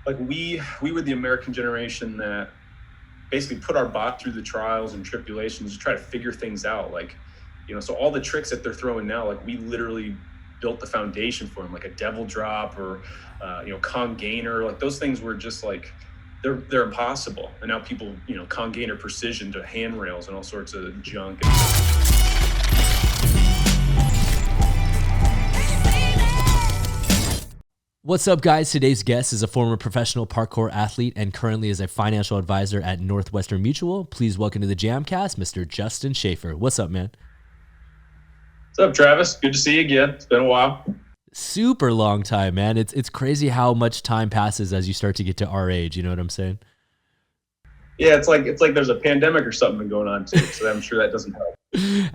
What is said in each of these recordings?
like we were the American generation that basically put our bot through the trials and tribulations to try to figure things out. Like, so all the tricks that they're throwing now, like we literally built the foundation for them, like a devil drop or, con gainer. Like those things were just like, they're impossible. And now people, con gainer precision to handrails and all sorts of junk. What's up, guys? Today's guest is a former professional parkour athlete and currently is a financial advisor at Northwestern Mutual. Please welcome to the JAMCast, Mr. Justin Sheaffer. What's up, man? What's up, Travis? Good to see you again. It's been a while. Super long time, man. It's crazy how much time passes as you start to get to our age. You know what I'm saying? Yeah, it's like there's a pandemic or something going on too. So I'm sure that doesn't help.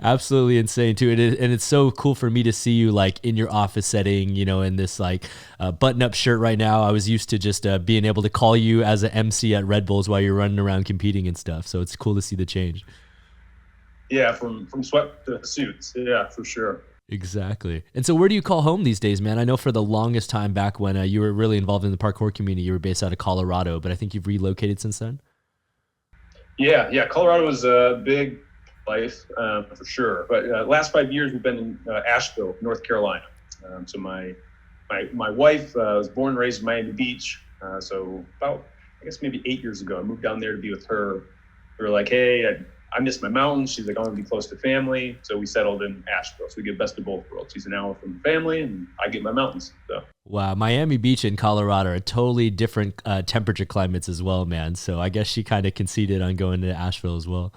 Absolutely insane too. And it's so cool for me to see you like in your office setting, in this like button-up shirt right now. I was used to just being able to call you as an MC at Red Bulls while you're running around competing and stuff. So it's cool to see the change. Yeah, from sweat to suits. Yeah, for sure. Exactly. And so where do you call home these days, man? I know for the longest time back when you were really involved in the parkour community, you were based out of Colorado, but I think you've relocated since then. Yeah. Colorado was a big life for sure. But last 5 years we've been in Asheville, North Carolina. So my wife was born and raised in Miami Beach. So about, I guess maybe 8 years ago, I moved down there to be with her. We were like, hey, I miss my mountains. She's like, I want to be close to family. So we settled in Asheville. So we get best of both worlds. She's an hour from family and I get my mountains. So. Wow. Miami Beach and Colorado are totally different temperature climates as well, man. So I guess she kind of conceded on going to Asheville as well.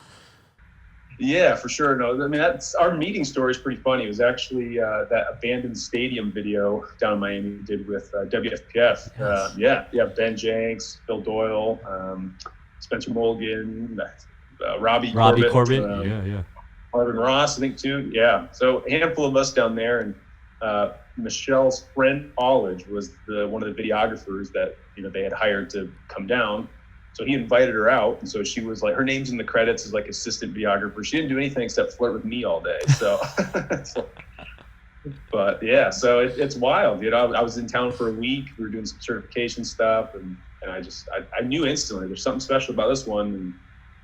Yeah, for sure. No, I mean, that's our meeting story is pretty funny. It was actually that abandoned stadium video down in Miami we did with WFPF. Yes. Yeah. Ben Jenks, Phil Doyle, Spencer Mulligan, Robbie Corbett. Yeah. Marvin Ross, I think too. Yeah. So a handful of us down there, and Michelle's friend College was one of the videographers that they had hired to come down. So he invited her out, and so she was like, her name's in the credits as like assistant videographer. She didn't do anything except flirt with me all day. So, but yeah, so it's wild. I was in town for a week. We were doing some certification stuff, and I knew instantly there's something special about this one. And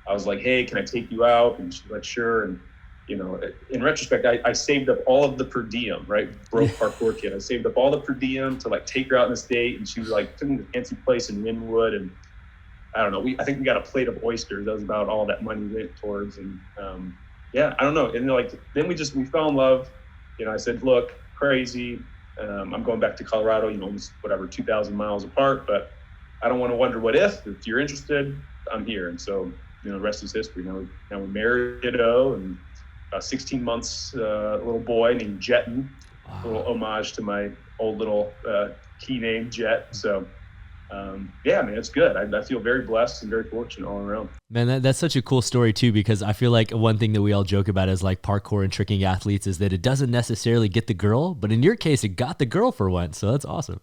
I was like, hey, can I take you out? And she's like, sure. And in retrospect, I saved up all of the per diem, right? Broke parkour kid. I saved up all the per diem to like take her out on this date, and she was like, took me to a fancy place in Wynwood, and I don't know. I think we got a plate of oysters. That was about all that money went towards. And I don't know. And then we fell in love. I said, look, crazy. I'm going back to Colorado, almost 2,000 miles apart, but I don't want to wonder what if you're interested, I'm here. And so, the rest is history. Now we're married, and 16 months, little boy named Jetton, a little homage to my old little key name, Jet. So, man, it's good. I feel very blessed and very fortunate all around. Man, that's such a cool story too, because I feel like one thing that we all joke about as like parkour and tricking athletes is that it doesn't necessarily get the girl, but in your case, it got the girl for once. So that's awesome.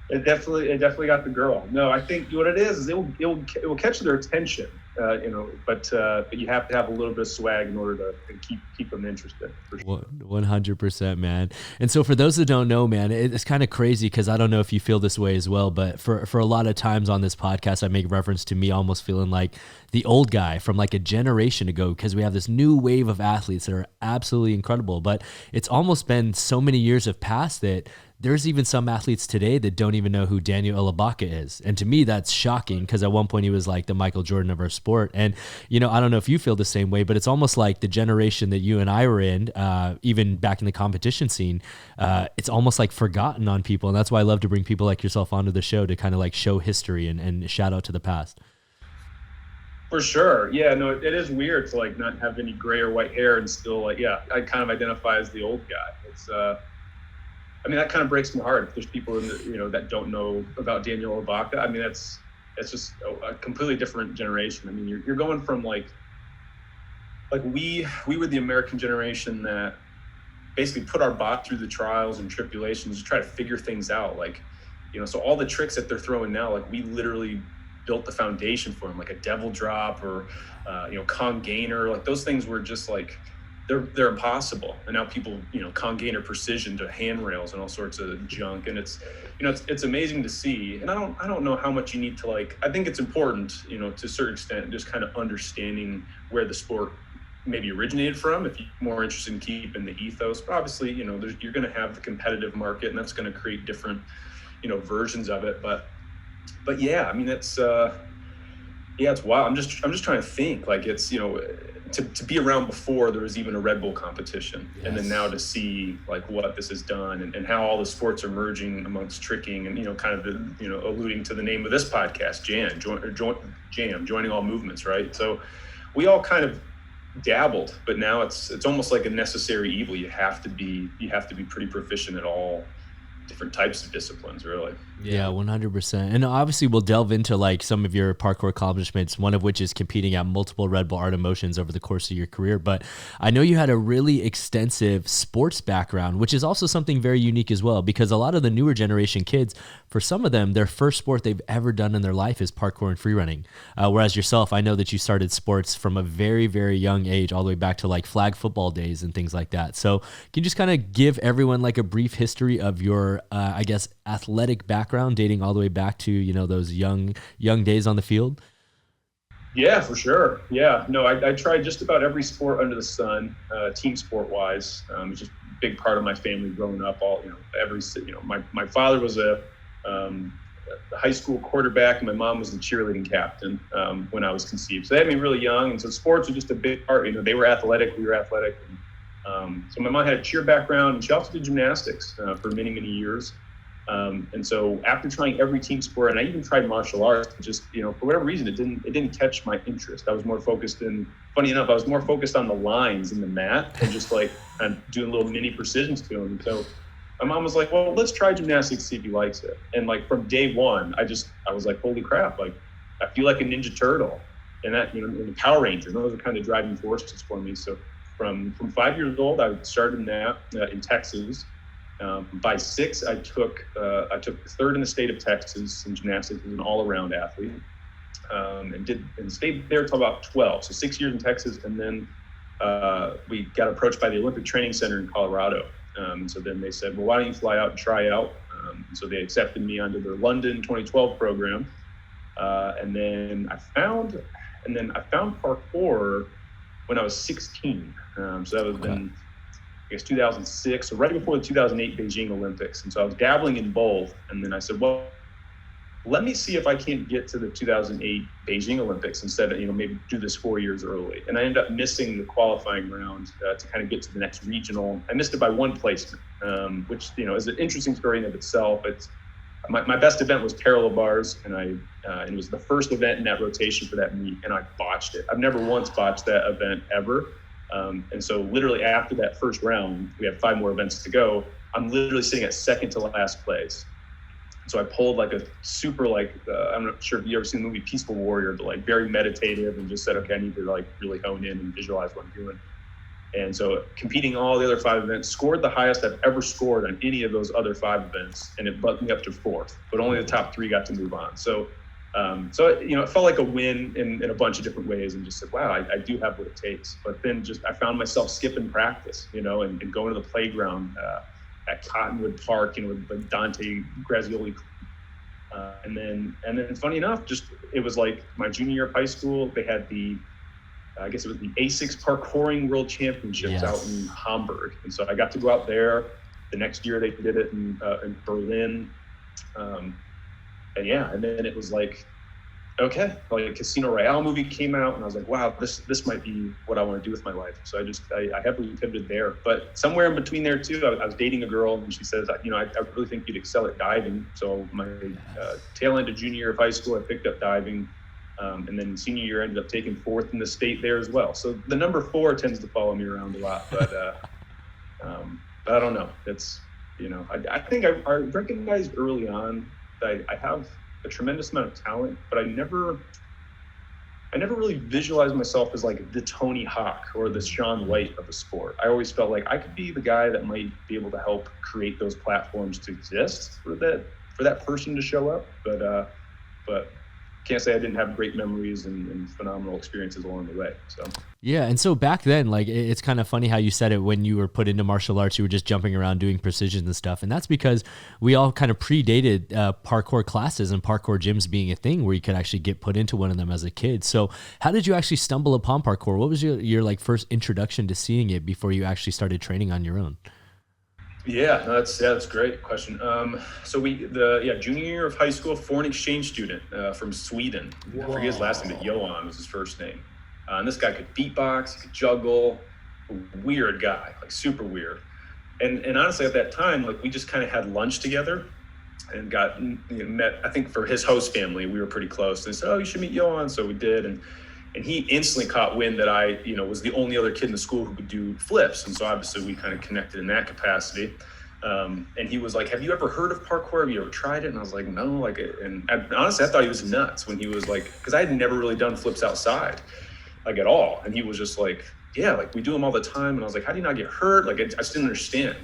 It definitely got the girl. No, I think what it is it will catch their attention, but you have to have a little bit of swag in order to keep them interested. For sure. 100%, man. And so for those that don't know, man, it's kind of crazy because I don't know if you feel this way as well, but for a lot of times on this podcast, I make reference to me almost feeling like the old guy from like a generation ago, because we have this new wave of athletes that are absolutely incredible, but it's almost been so many years have passed that there's even some athletes today that don't even know who Daniel Elabaka is. And to me, that's shocking because at one point he was like the Michael Jordan of our sport. And, I don't know if you feel the same way, but it's almost like the generation that you and I were in, even back in the competition scene, it's almost like forgotten on people. And that's why I love to bring people like yourself onto the show to kind of like show history and shout out to the past. For sure. Yeah, no, it is weird to like not have any gray or white hair and still like, I kind of identify as the old guy. It's, that kind of breaks my heart. If there's people that don't know about Daniel Elabaka, it's just a completely different generation. You're going from like we were the American generation that basically put our bot through the trials and tribulations to try to figure things out. Like, so all the tricks that they're throwing now, like we literally built the foundation for them, like a devil drop or con gainer. Like those things were just like, they're impossible. And now people, congainer precision to handrails and all sorts of junk. And it's, it's amazing to see. And I don't know how much you need to I think it's important, to a certain extent, just kind of understanding where the sport maybe originated from, if you're more interested in keeping the ethos. But obviously, you're going to have the competitive market, and that's going to create different, versions of it. But yeah, I mean, it's wild. I'm just trying to think, it's, to be around before there was even a Red Bull competition. Yes. And then now to see what this has done and how all the sports are merging amongst tricking and, kind of alluding to the name of this podcast, JAM, joining all movements, right? So we all kind of dabbled, but now it's almost like a necessary evil. You have to be pretty proficient at all different types of disciplines, really. Yeah, 100%. And obviously we'll delve into some of your parkour accomplishments, one of which is competing at multiple Red Bull Art of Motions over the course of your career. But I know you had a really extensive sports background, which is also something very unique as well, because a lot of the newer generation kids, for some of them, their first sport they've ever done in their life is parkour and free running. Whereas yourself, I know that you started sports from a very, very young age, all the way back to flag football days and things like that. So can you just kind of give everyone a brief history of your, I guess, athletic background dating all the way back to, those young days on the field? Yeah, for sure. Yeah, no, I tried just about every sport under the sun, team sport wise. It's just a big part of my family growing up. My father was a high school quarterback, and my mom was the cheerleading captain when I was conceived. So they had me really young, and so sports were just a big part. They were athletic, we were athletic. So my mom had a cheer background, and she also did gymnastics for many, many years. And so after trying every team sport, and I even tried martial arts, just, for whatever reason, it didn't catch my interest. I was more focused funny enough, I was more focused on the lines in the mat and just and doing little mini precisions to them. So my mom was like, well, let's try gymnastics, see if he likes it. And from day one, I was like, holy crap, I feel like a Ninja Turtle and that, and the Power Ranger. Those are kind of driving forces for me. So from 5 years old, I started in that in Texas. By 6, I took third in the state of Texas in gymnastics as an all-around athlete, and stayed there till about 12. So 6 years in Texas, and then we got approached by the Olympic Training Center in Colorado. So then they said, well, why don't you fly out and try out? And so they accepted me onto their London 2012 program, and then I found parkour when I was 16. So that was in, I guess, 2006, so right before the 2008 Beijing Olympics. And so I was dabbling in both. And then I said, well, let me see if I can't get to the 2008 Beijing Olympics instead of, maybe do this 4 years early. And I ended up missing the qualifying round to kind of get to the next regional. I missed it by one placement, which, is an interesting story in of itself. It's my best event was parallel bars, and it was the first event in that rotation for that meet, and I botched it. I've never once botched that event ever. And so literally after that first round, we have 5 more events to go. I'm literally sitting at second to last place. So I pulled a super I'm not sure if you ever seen the movie Peaceful Warrior, but very meditative, and just said, okay, I need to really hone in and visualize what I'm doing. And so competing all the other 5 events, scored the highest I've ever scored on any of those other 5 events. And it bumped me up to 4th, but only the top 3 got to move on. So it felt like a win in a bunch of different ways, and just said, wow, I do have what it takes. But then I found myself skipping practice, and going to the playground at Cottonwood Park, with Dante Grazioli. And then funny enough, it was my junior year of high school, they had I guess it was the A6 Parkouring World Championships out in Hamburg. And so I got to go out there. The next year they did it in Berlin. And then it was okay, a Casino Royale movie came out, and I was like, wow, this might be what I want to do with my life. So I heavily pivoted there. But somewhere in between there too, I was dating a girl, and she says, I really think you'd excel at diving. So my tail end of junior year of high school, I picked up diving. And then senior year, ended up taking 4th in the state there as well. So the number 4 tends to follow me around a lot, but I don't know. It's, I think I recognized early on that I have a tremendous amount of talent, but I never really visualized myself as the Tony Hawk or the Shaun White of a sport. I always felt like I could be the guy that might be able to help create those platforms to exist for that person to show up. But can't say I didn't have great memories and phenomenal experiences along the way. So. Yeah, and so back then, like, it's kind of funny how you said it. When you were put into martial arts, you were just jumping around doing precision and stuff, and that's because we all kind of predated parkour classes and parkour gyms being a thing where you could actually get put into one of them as a kid. So how did you actually stumble upon parkour? What was your like first introduction to seeing it before you actually started training on your own? Yeah, no, that's a great question. So junior year of high school, foreign exchange student from Sweden. I forget his last name, but Johan was his first name. And this guy could beatbox, he could juggle, weird guy, like super weird. And honestly, at that time, like we just kind of had lunch together and met. I think for his host family, we were pretty close. And they said, "Oh, you should meet Johan." So we did, and he instantly caught wind that I, was the only other kid in the school who could do flips. And so obviously we kind of connected in that capacity. And he was like, "Have you ever heard of parkour? Have you ever tried it?" And I was like, "No." Honestly, I thought he was nuts when he was like, because I had never really done flips outside, like at all. And he was just like, "Yeah, like we do them all the time." And I was like, "How do you not get hurt?" Like I just didn't understand.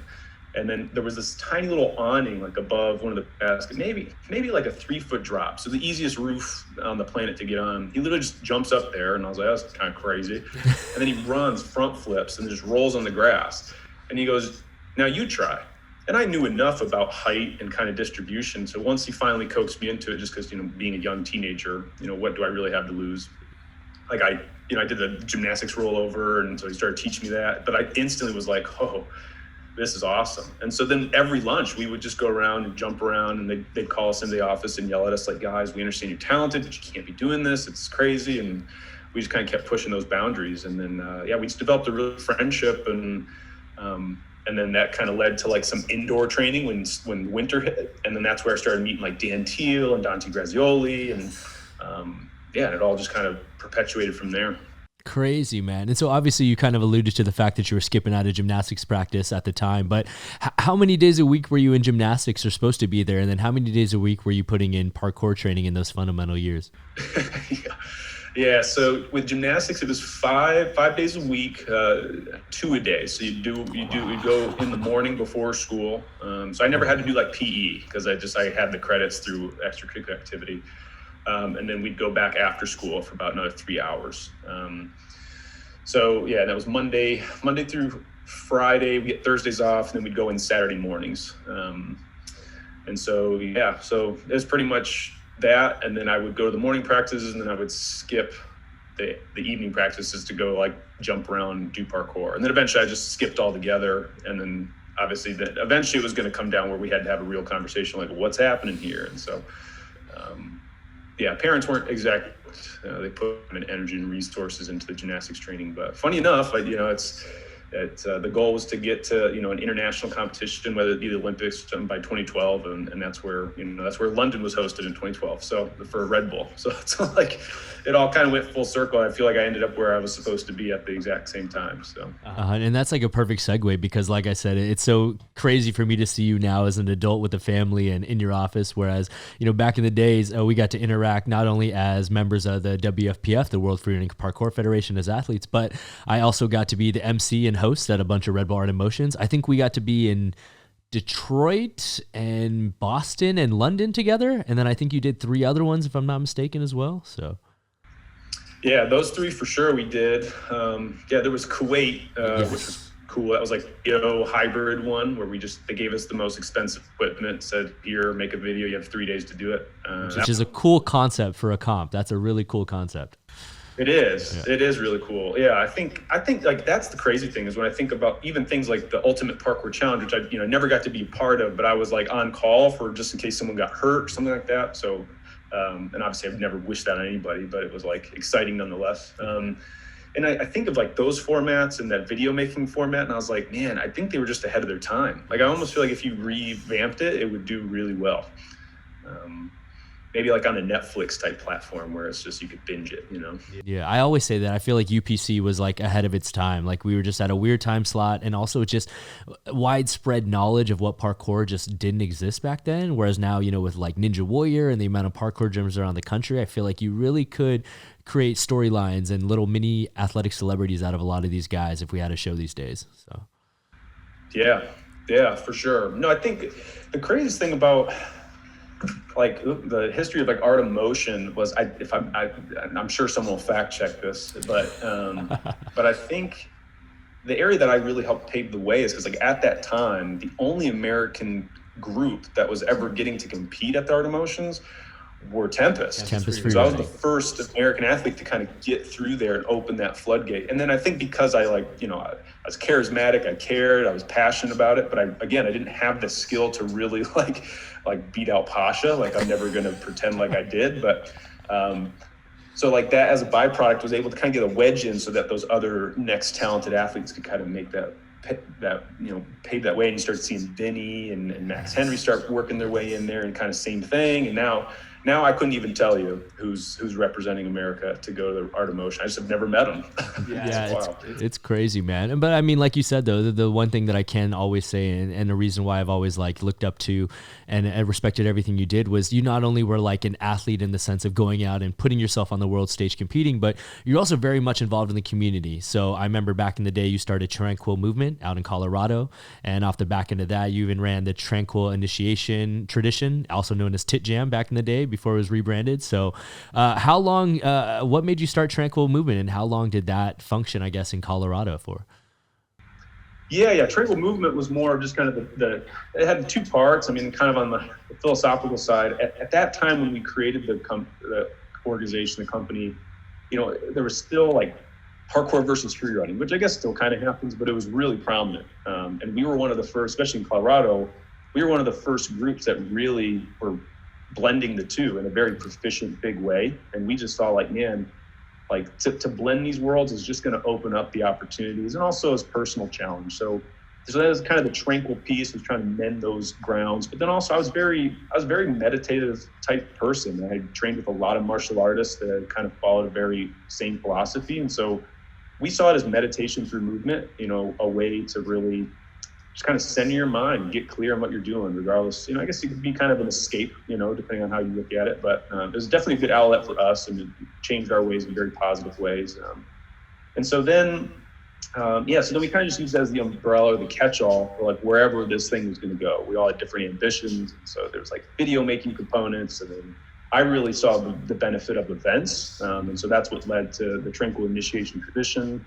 And then there was this tiny little awning like above one of the baskets, maybe like a 3-foot drop. So the easiest roof on the planet to get on. He literally just jumps up there, and I was like, "That's kind of crazy." And then he runs front flips and just rolls on the grass. And he goes, "Now you try." And I knew enough about height and kind of distribution. So once he finally coaxed me into it, just because, being a young teenager, what do I really have to lose? Like I did the gymnastics rollover, and so he started teaching me that. But I instantly was like, "Oh, this is awesome." And so then every lunch we would just go around and jump around, and they'd call us into the office and yell at us like, "Guys, we understand you're talented, but you can't be doing this. It's crazy." And we just kind of kept pushing those boundaries. And then, we just developed a real friendship. And then that kind of led to like some indoor training when winter hit. And then that's where I started meeting like Dan Teal and Dante Grazioli. And and it all just kind of perpetuated from there. Crazy, man. And so obviously you kind of alluded to the fact that you were skipping out of gymnastics practice at the time, but how many days a week were you in gymnastics or supposed to be there? And then how many days a week were you putting in parkour training in those fundamental years? Yeah. So with gymnastics, it was five days a week, 2 a day. So you go in the morning before school. So I never had to do like PE because I had the credits through extracurricular activity. And then we'd go back after school for about another 3 hours. That was Monday through Friday. We get Thursdays off, and then we'd go in Saturday mornings. So it was pretty much that. And then I would go to the morning practices, and then I would skip the evening practices to go like jump around and do parkour. And then eventually I just skipped all together. And then obviously eventually it was going to come down where we had to have a real conversation, like what's happening here. And so, parents weren't exactly, they put energy and resources into the gymnastics training. But funny enough, the goal was to get to, an international competition, whether it be the Olympics by 2012. And that's where London was hosted in 2012. So for Red Bull. So it's like, it all kind of went full circle. I feel like I ended up where I was supposed to be at the exact same time. So, and that's like a perfect segue because like I said, it's so crazy for me to see you now as an adult with a family and in your office. Whereas, back in the days, we got to interact not only as members of the WFPF, the World Freedom Parkour Federation, as athletes, but I also got to be the MC and host at a bunch of Red Bull Art in Motions. I think we got to be in Detroit and Boston and London together. And then I think you did 3 other ones, if I'm not mistaken, as well. So. Yeah, those 3 for sure we did. There was Kuwait, Yes. which was cool. That was like hybrid one where they gave us the most expensive equipment, said, "Here, make a video. You have 3 days to do it." Which is a cool concept for a comp. That's a really cool concept. It is. Yeah. It is really cool. Yeah, I think like that's the crazy thing is when I think about even things like the Ultimate Parkour Challenge, which I never got to be part of, but I was like on call for just in case someone got hurt or something like that. So. And obviously I've never wished that on anybody, but it was like exciting nonetheless. And I think of like those formats and that video making format, and I was like, man, I think they were just ahead of their time. Like I almost feel like if you revamped it, it would do really well. Maybe like on a Netflix type platform where it's just you could binge it, Yeah, I always say that. I feel like UPC was like ahead of its time. Like we were just at a weird time slot, and also just widespread knowledge of what parkour just didn't exist back then. Whereas now, with like Ninja Warrior and the amount of parkour gyms around the country, I feel like you really could create storylines and little mini athletic celebrities out of a lot of these guys if we had a show these days. So. Yeah, for sure. No, I think the craziest thing about like the history of like art of motion was, I'm sure someone will fact check this, but I think the area that I really helped pave the way is because like at that time, the only American group that was ever getting to compete at the art of motions were Tempest. So I was the first American athlete to kind of get through there and open that floodgate. And then I think because I I was charismatic, I cared, I was passionate about it, but I didn't have the skill to really like beat out Pasha. Like I'm never going to pretend like I did, but so like that as a byproduct was able to kind of get a wedge in so that those other next talented athletes could kind of make that pave that way. And you start seeing Vinny and Max Henry start working their way in there and kind of same thing. And now I couldn't even tell you who's representing America to go to the Art of Motion. I just have never met them. It's crazy, man. But I mean, like you said, though, the one thing that I can always say, and the reason why I've always like looked up to and respected everything you did, was you not only were like an athlete in the sense of going out and putting yourself on the world stage competing, but you're also very much involved in the community. So I remember back in the day, you started Tranquil Movement out in Colorado, and off the back end of that, you even ran the Tranquil Initiation Tradition, also known as Tit Jam back in the day before it was rebranded. So how long, what made you start Tranquil Movement, and how long did that function, I guess, in Colorado for? Yeah. Tranquil Movement was more just kind of it had two parts. I mean, kind of on the philosophical side. At that time when we created the organization, the company, there was still like parkour versus free running, which I guess still kind of happens, but it was really prominent. And we were one of the first, especially in Colorado, we were one of the first groups that really were blending the two in a very proficient, big way. And we just saw like, man, like to blend these worlds is just going to open up the opportunities and also as personal challenge. So that was kind of the Tranquil piece, was trying to mend those grounds. But then also I was very meditative type person. I trained with a lot of martial artists that kind of followed a very same philosophy. And so we saw it as meditation through movement, a way to really just kind of center your mind, get clear on what you're doing, regardless. I guess it could be kind of an escape, depending on how you look at it. But it was definitely a good outlet for us, and it changed our ways in very positive ways. And so then, so then we kind of just used that as the umbrella or the catch-all for like wherever this thing was going to go. We all had different ambitions. And so there was like video making components, and then I really saw the benefit of events. And so that's what led to the Tranquil Initiation Tradition.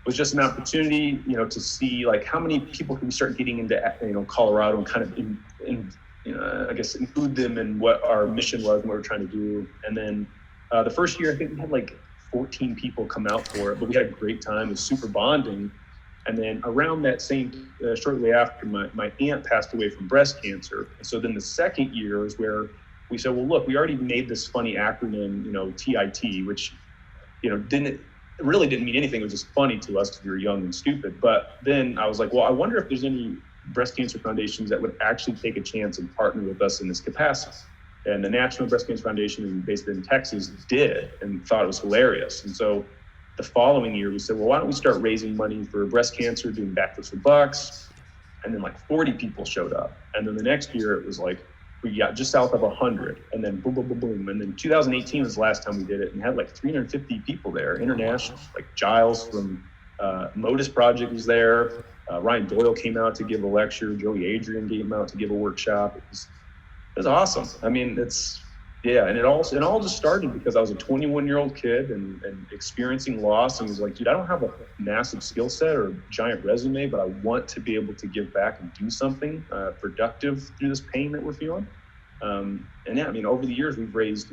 Was just an opportunity, to see like how many people can we start getting into, Colorado and kind of, I guess, include them in what our mission was and what we're trying to do. And then the first year, I think we had like 14 people come out for it, but we had a great time. It was super bonding. And then around that same, shortly after, my aunt passed away from breast cancer. And so then the second year is where we said, well, look, we already made this funny acronym, TIT, which, really didn't mean anything. It was just funny to us because we were young and stupid. But then I was like, well, I wonder if there's any breast cancer foundations that would actually take a chance and partner with us in this capacity. And the National Breast Cancer Foundation, based in Texas, did, and thought it was hilarious. And so the following year, we said, well, why don't we start raising money for breast cancer, doing backflips for bucks? And then like 40 people showed up. And then the next year, it was like, we got just south of 100, and then boom, boom, boom, boom. And then 2018 was the last time we did it, and had like 350 people there, international. Like Giles from Modus Project was there. Ryan Doyle came out to give a lecture. Joey Adrian came out to give a workshop. It was awesome. I mean, and it all just started because I was a 21-year-old kid and experiencing loss, and was like, dude, I don't have a massive skill set or a giant resume, but I want to be able to give back and do something productive through this pain that we're feeling. Over the years we've raised,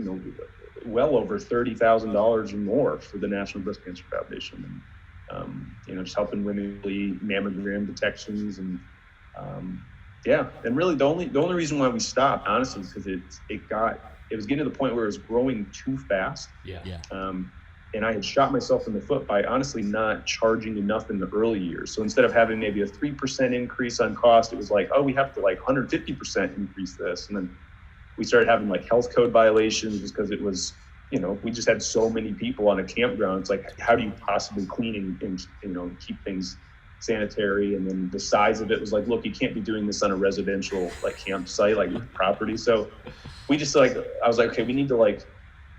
well over $30,000 or more for the National Breast Cancer Foundation, and just helping women with mammogram detections and really the only reason why we stopped, honestly, is because it was getting to the point where it was growing too fast. And I had shot myself in the foot by honestly not charging enough in the early years. So instead of having maybe a 3% increase on cost, it was like, oh, we have to like 150% increase this. And then we started having like health code violations just because it was, we just had so many people on a campground. It's like, how do you possibly clean and keep things sanitary? And then the size of it was like, look, you can't be doing this on a residential like campsite, like property. So we just I was like, okay, we need to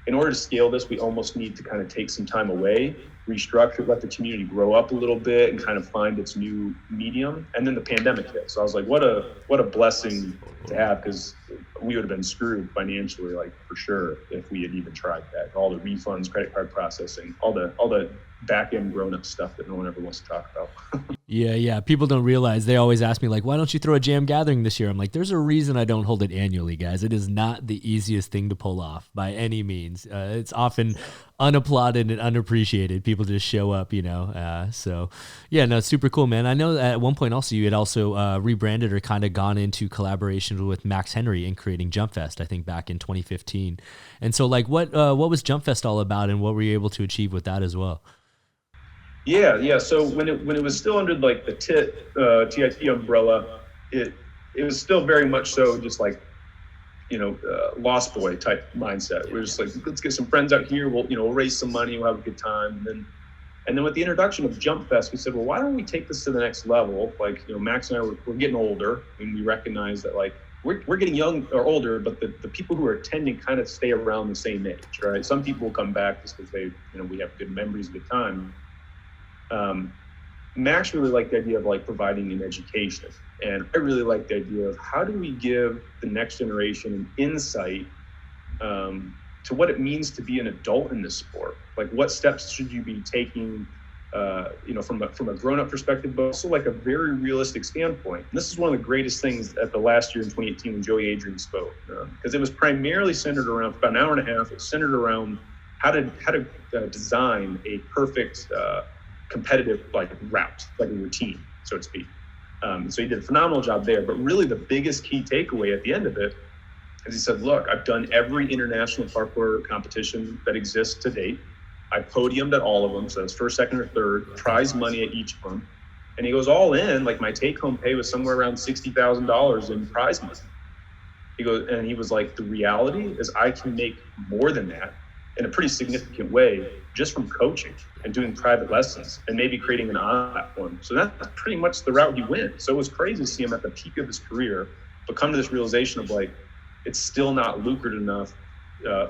in order to scale this, we almost need to kind of take some time away. restructure, let the community grow up a little bit and kind of find its new medium. And then the pandemic hit. So I was like, what a blessing to have, because we would have been screwed financially, like for sure, if we had even tried that. All the refunds, credit card processing, all the back end grown up stuff that no one ever wants to talk about. Yeah. People don't realize. They always ask me like, why don't you throw a jam gathering this year? I'm like, there's a reason I don't hold it annually, guys. It is not the easiest thing to pull off by any means. It's often unapplauded and unappreciated. People just show up, so yeah, no, super cool, man. I know at one point also you had also rebranded or kind of gone into collaboration with Max Henry in creating Jump Fest, I think back in 2015. And so like what was Jump Fest all about, and what were you able to achieve with that as well? Yeah. So when it was still under like the TIT umbrella, it was still very much so just like, Lost Boy type mindset. We're just like, let's get some friends out here. We'll raise some money. We'll have a good time. And then with the introduction of Jump Fest, we said, well, why don't we take this to the next level? Like, Max and I we're getting older, and we recognize that like we're getting young or older, but the people who are attending kind of stay around the same age, right? Some people will come back just because we have good memories, good time. Max really liked the idea of like providing an education. And I really like the idea of how do we give the next generation an insight to what it means to be an adult in this sport. Like what steps should you be taking, from a grown-up perspective, but also like a very realistic standpoint. And this is one of the greatest things at the last year in 2018 when Joey Adrian spoke, because it was primarily centered around, for about an hour and a half, it was centered around how to design a perfect competitive like route, like a routine, so to speak. So he did a phenomenal job there, but really the biggest key takeaway at the end of it is he said, look, I've done every international parkour competition that exists to date. I podiumed at all of them, so that's first, second, or third, prize money at each one. And he goes, all in, like my take-home pay was somewhere around $60,000 in prize money. He was like, the reality is I can make more than that in a pretty significant way just from coaching and doing private lessons and maybe creating an on platform. So that's pretty much the route he went. So it was crazy to see him at the peak of his career, but come to this realization of like, it's still not lucrative enough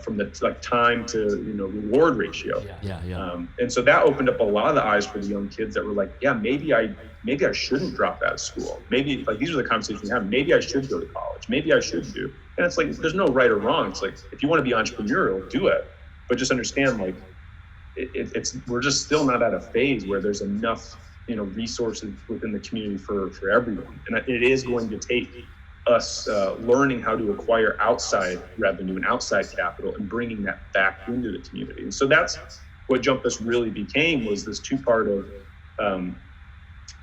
from the like time to reward ratio. Yeah. And so that opened up a lot of the eyes for the young kids that were like, yeah, maybe I shouldn't drop out of school. Maybe like these are the conversations we have. Maybe I should go to college. Maybe I should do. And it's like there's no right or wrong. It's like if you want to be entrepreneurial, do it. But just understand, like, we're just still not at a phase where there's enough, resources within the community for everyone. And it is going to take us learning how to acquire outside revenue and outside capital and bringing that back into the community. And so that's what Jump Us really became, was this two-part of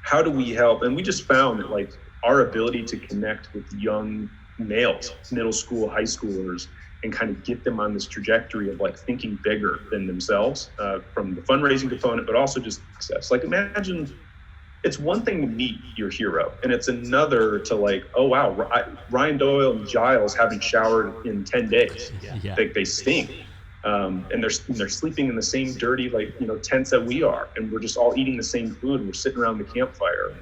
how do we help? And we just found that, like, our ability to connect with young males, middle school, high schoolers, and kind of get them on this trajectory of like thinking bigger than themselves from the fundraising component, but also just success. Like imagine it's one thing to meet your hero, and it's another to like, oh wow, Ryan Doyle and Giles haven't showered in 10 days. Yeah. They stink. And they're sleeping in the same dirty tents that we are, and we're just all eating the same food, and we're sitting around the campfire.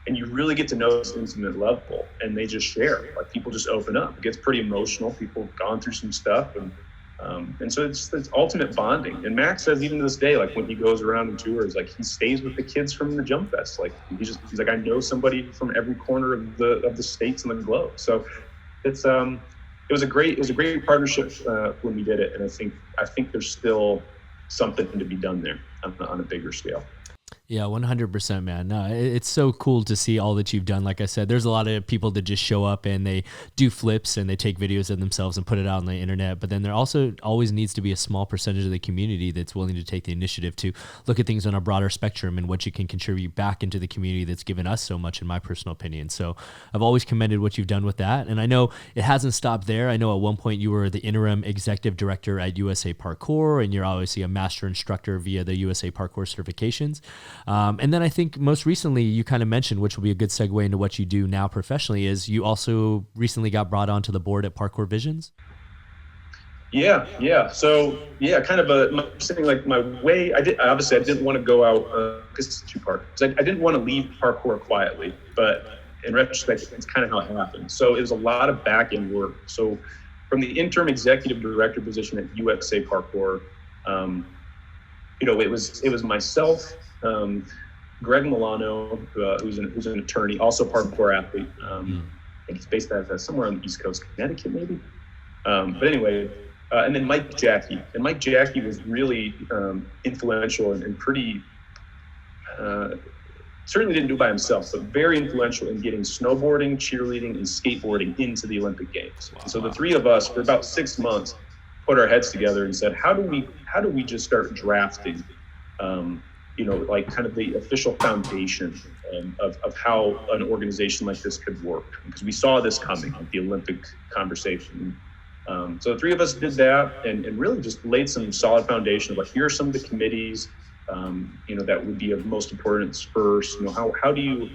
And you really get to know this intimate level, and they just share. Like people just open up. It gets pretty emotional. People have gone through some stuff, and so it's ultimate bonding. And Max says even to this day, like when he goes around and tours, like he stays with the kids from the Jump Fest. Like he's like, I know somebody from every corner of the states and the globe. So it was a great partnership when we did it, and I think there's still something to be done there on a bigger scale. Yeah, 100%, man. No, it's so cool to see all that you've done. Like I said, there's a lot of people that just show up and they do flips and they take videos of themselves and put it out on the internet. But then there also always needs to be a small percentage of the community that's willing to take the initiative to look at things on a broader spectrum and what you can contribute back into the community that's given us so much, in my personal opinion. So I've always commended what you've done with that. And I know it hasn't stopped there. I know at one point you were the interim executive director at USA Parkour, and you're obviously a master instructor via the USA Parkour certifications. And then I think most recently you kind of mentioned, which will be a good segue into what you do now professionally, is you also recently got brought onto the board at Parkour Visions. Yeah. So kind of saying like my way. I didn't want to go out because it's two part. I didn't want to leave parkour quietly, but in retrospect, it's kind of how it happened. So it was a lot of back end work. So from the interim executive director position at USA Parkour, it was myself, Greg Milano, who's an attorney, also parkour athlete. I think he's based out of somewhere on the East Coast, Connecticut, maybe. But anyway, and then Mike Jackie. And Mike Jackie was really influential and pretty, certainly didn't do it by himself, but very influential in getting snowboarding, cheerleading, and skateboarding into the Olympic Games. Wow. So the three of us, for about 6 months, put our heads together and said, how do we just start drafting, like kind of the official foundation of how an organization like this could work? Because we saw this coming, like the Olympic conversation. So the three of us did that and really just laid some solid foundation of like, here are some of the committees, that would be of most importance first. How do you,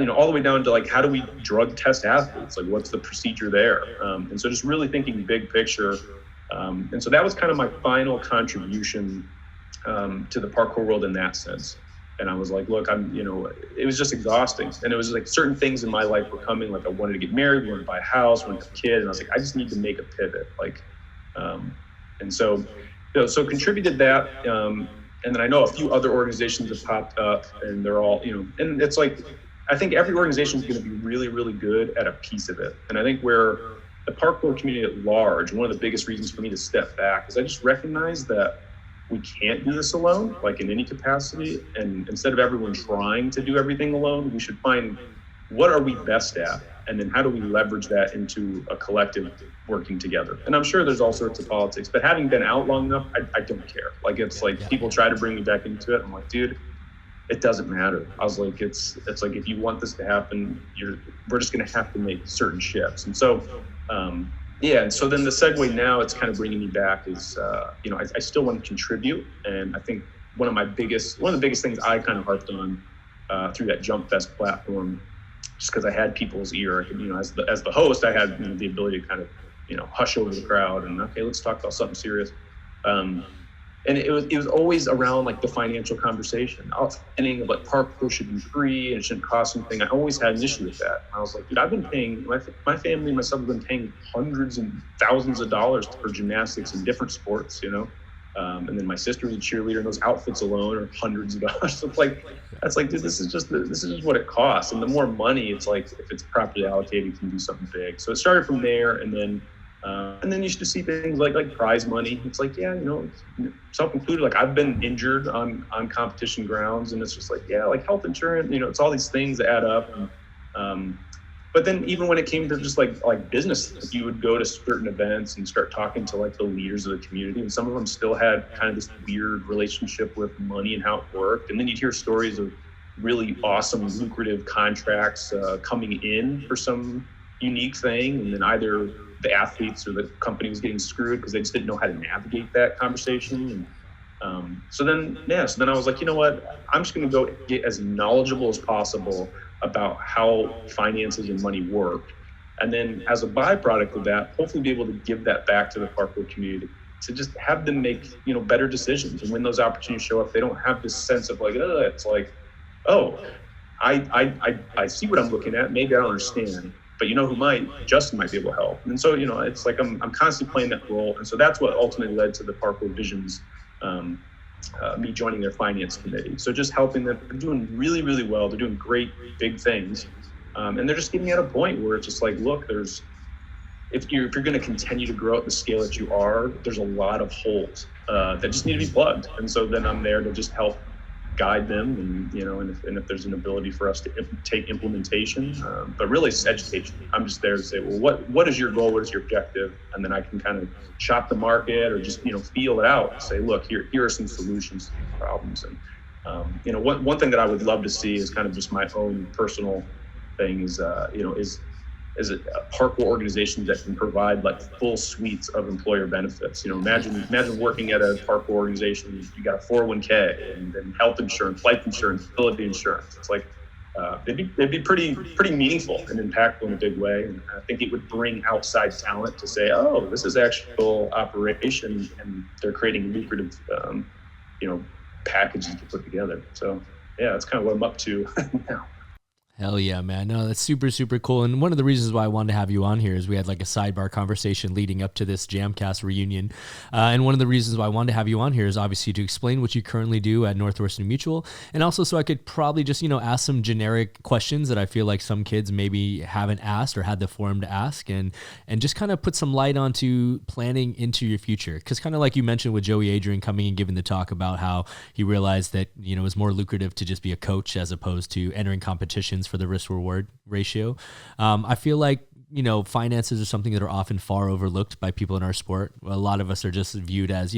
all the way down to like, how do we drug test athletes? Like, what's the procedure there? And so just really thinking big picture. And so that was kind of my final contribution to the parkour world in that sense. And I was like, look, it was just exhausting. And it was like certain things in my life were coming. Like I wanted to get married, wanted to buy a house, wanted to have a kid. And I was like, I just need to make a pivot. And so contributed that. And then I know a few other organizations have popped up and they're all, and it's like, I think every organization is going to be really, really good at a piece of it. And I think where the parkour community at large, one of the biggest reasons for me to step back is I just recognize that we can't do this alone, like in any capacity. And instead of everyone trying to do everything alone, we should find what are we best at? And then how do we leverage that into a collective working together? And I'm sure there's all sorts of politics, but having been out long enough, I don't care. Like, it's like people try to bring me back into it. I'm like, dude, it doesn't matter. I was like, it's like, if you want this to happen, we're just going to have to make certain shifts. And so, and so then the segue now, it's kind of bringing me back is, I still want to contribute. And I think one of the biggest things I kind of harped on through that Jump Fest platform, just because I had people's ear, I could, as the host, I had the ability to kind of, hush over the crowd and, okay, let's talk about something serious. And it was always around like the financial conversation. Anything of like parkour should be free and it shouldn't cost anything. I always had an issue with that. I was like, dude, I've been paying, my family and myself have been paying hundreds and thousands of dollars for gymnastics in different sports, and then my sister was a cheerleader and those outfits alone are hundreds of dollars. So that's like, dude, this is just what it costs. And the more money, it's like, if it's properly allocated, you can do something big. So it started from there. And then you should see things like prize money. It's like, self-included, like I've been injured on competition grounds, and it's just like, like health insurance, it's all these things that add up. But then even when it came to just like business, like you would go to certain events and start talking to like the leaders of the community, and some of them still had kind of this weird relationship with money and how it worked. And then you'd hear stories of really awesome, lucrative contracts coming in for some unique thing, and then either the athletes or the company was getting screwed because they just didn't know how to navigate that conversation. And so then I was like, you know what? I'm just going to go get as knowledgeable as possible about how finances and money work. And then as a byproduct of that, hopefully be able to give that back to the parkour community to just have them make, better decisions. And when those opportunities show up, they don't have this sense of like, it's like, oh, I see what I'm looking at. Maybe I don't understand. But who might? Justin might be able to help. And so, it's like I'm constantly playing that role. And so that's what ultimately led to the Parkour Visions, me joining their finance committee. So just helping them. They're doing really, really well. They're doing great, big things. And they're just getting at a point where it's just like, look, if you're going to continue to grow at the scale that you are, there's a lot of holes that just need to be plugged. And so then I'm there to just help guide them, and if there's an ability for us to take implementation, but really it's education. I'm just there to say, well, what is your goal? What is your objective? And then I can kind of shop the market or just, feel it out and say, look, here are some solutions to these problems. And, one thing that I would love to see is kind of just my own personal thing is a parkour organization that can provide like full suites of employer benefits. Imagine working at a parkour organization. You got a 401k and then health insurance, life insurance, disability insurance. It's like they'd be pretty meaningful and impactful in a big way. And I think it would bring outside talent to say, oh, this is actual operation, and they're creating lucrative, packages to put together. So that's kind of what I'm up to now. Hell yeah, man. No, that's super, super cool. And one of the reasons why I wanted to have you on here is we had like a sidebar conversation leading up to this JAMCast reunion. And one of the reasons why I wanted to have you on here is obviously to explain what you currently do at Northwestern Mutual. And also so I could probably just, ask some generic questions that I feel like some kids maybe haven't asked or had the forum to ask, and just kind of put some light onto planning into your future. Because kind of like you mentioned with Joey Adrian coming and giving the talk about how he realized that, it was more lucrative to just be a coach as opposed to entering competitions for the risk reward ratio. I feel like, finances are something that are often far overlooked by people in our sport. A lot of us are just viewed as,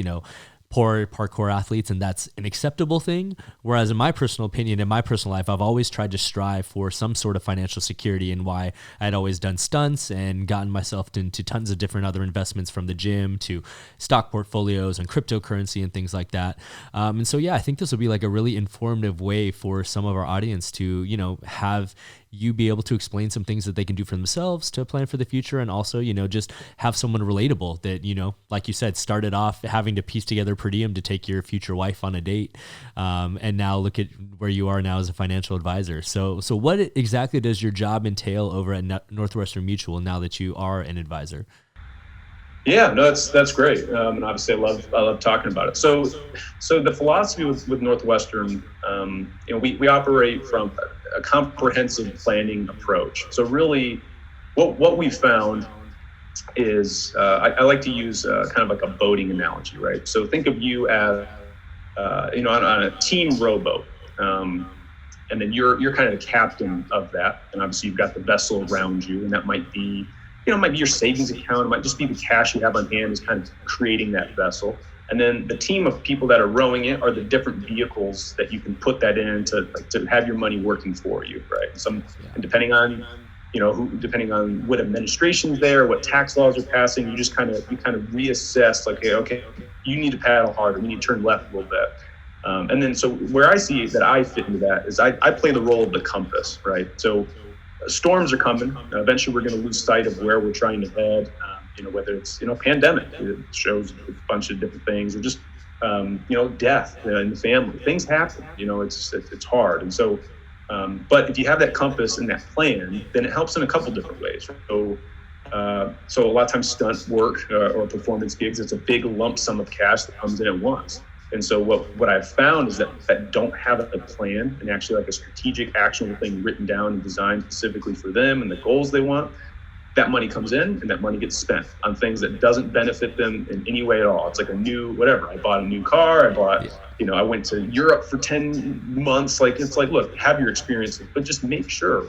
poor parkour athletes, and that's an acceptable thing. Whereas in my personal opinion, in my personal life, I've always tried to strive for some sort of financial security, and why I'd always done stunts and gotten myself into tons of different other investments, from the gym to stock portfolios and cryptocurrency and things like that. And so, yeah, I think this will be like a really informative way for some of our audience to, have you be able to explain some things that they can do for themselves to plan for the future, and also, just have someone relatable that, like you said, started off having to piece together per diem to take your future wife on a date, and now look at where you are now as a financial advisor. So what exactly does your job entail over at Northwestern Mutual now that you are an advisor? Yeah, no, that's great, and obviously I love talking about it. So the philosophy with Northwestern, we operate from a comprehensive planning approach. So really, what we found is I like to use kind of like a boating analogy, right? So think of you as on a team rowboat, and then you're kind of the captain of that, and obviously you've got the vessel around you, and that might be your savings account. It might just be the cash you have on hand is kind of creating that vessel. And then the team of people that are rowing it are the different vehicles that you can put that in to have your money working for you, right? And depending on, depending on what administration's there, what tax laws are passing, you kind of reassess, like, okay, you need to paddle harder, we need to turn left a little bit. And then so where I see that I fit into that is I play the role of the compass, right? So storms are coming. Eventually, we're going to lose sight of where we're trying to head. Whether it's pandemic, it shows a bunch of different things, or just death in the family. Things happen. It's hard. And so, but if you have that compass and that plan, then it helps in a couple different ways. So a lot of times stunt work or performance gigs, it's a big lump sum of cash that comes in at once. And so what I've found is that don't have a plan and actually like a strategic, actionable thing written down and designed specifically for them and the goals they want, that money comes in and that money gets spent on things that doesn't benefit them in any way at all. It's like a new, whatever. I bought a new car. I went to Europe for 10 months. Like, it's like, look, have your experiences, but just make sure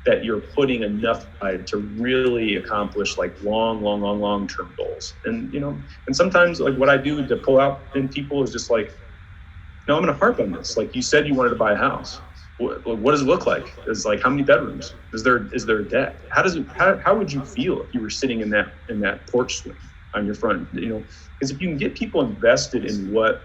that you're putting enough to really accomplish like long-term goals. And, and sometimes like what I do to pull out in people is just like, no, I'm going to harp on this. Like you said, you wanted to buy a house. What does it look like? Is like, how many bedrooms? Is there a deck? How would you feel if you were sitting in that porch swing on your front? Because if you can get people invested in what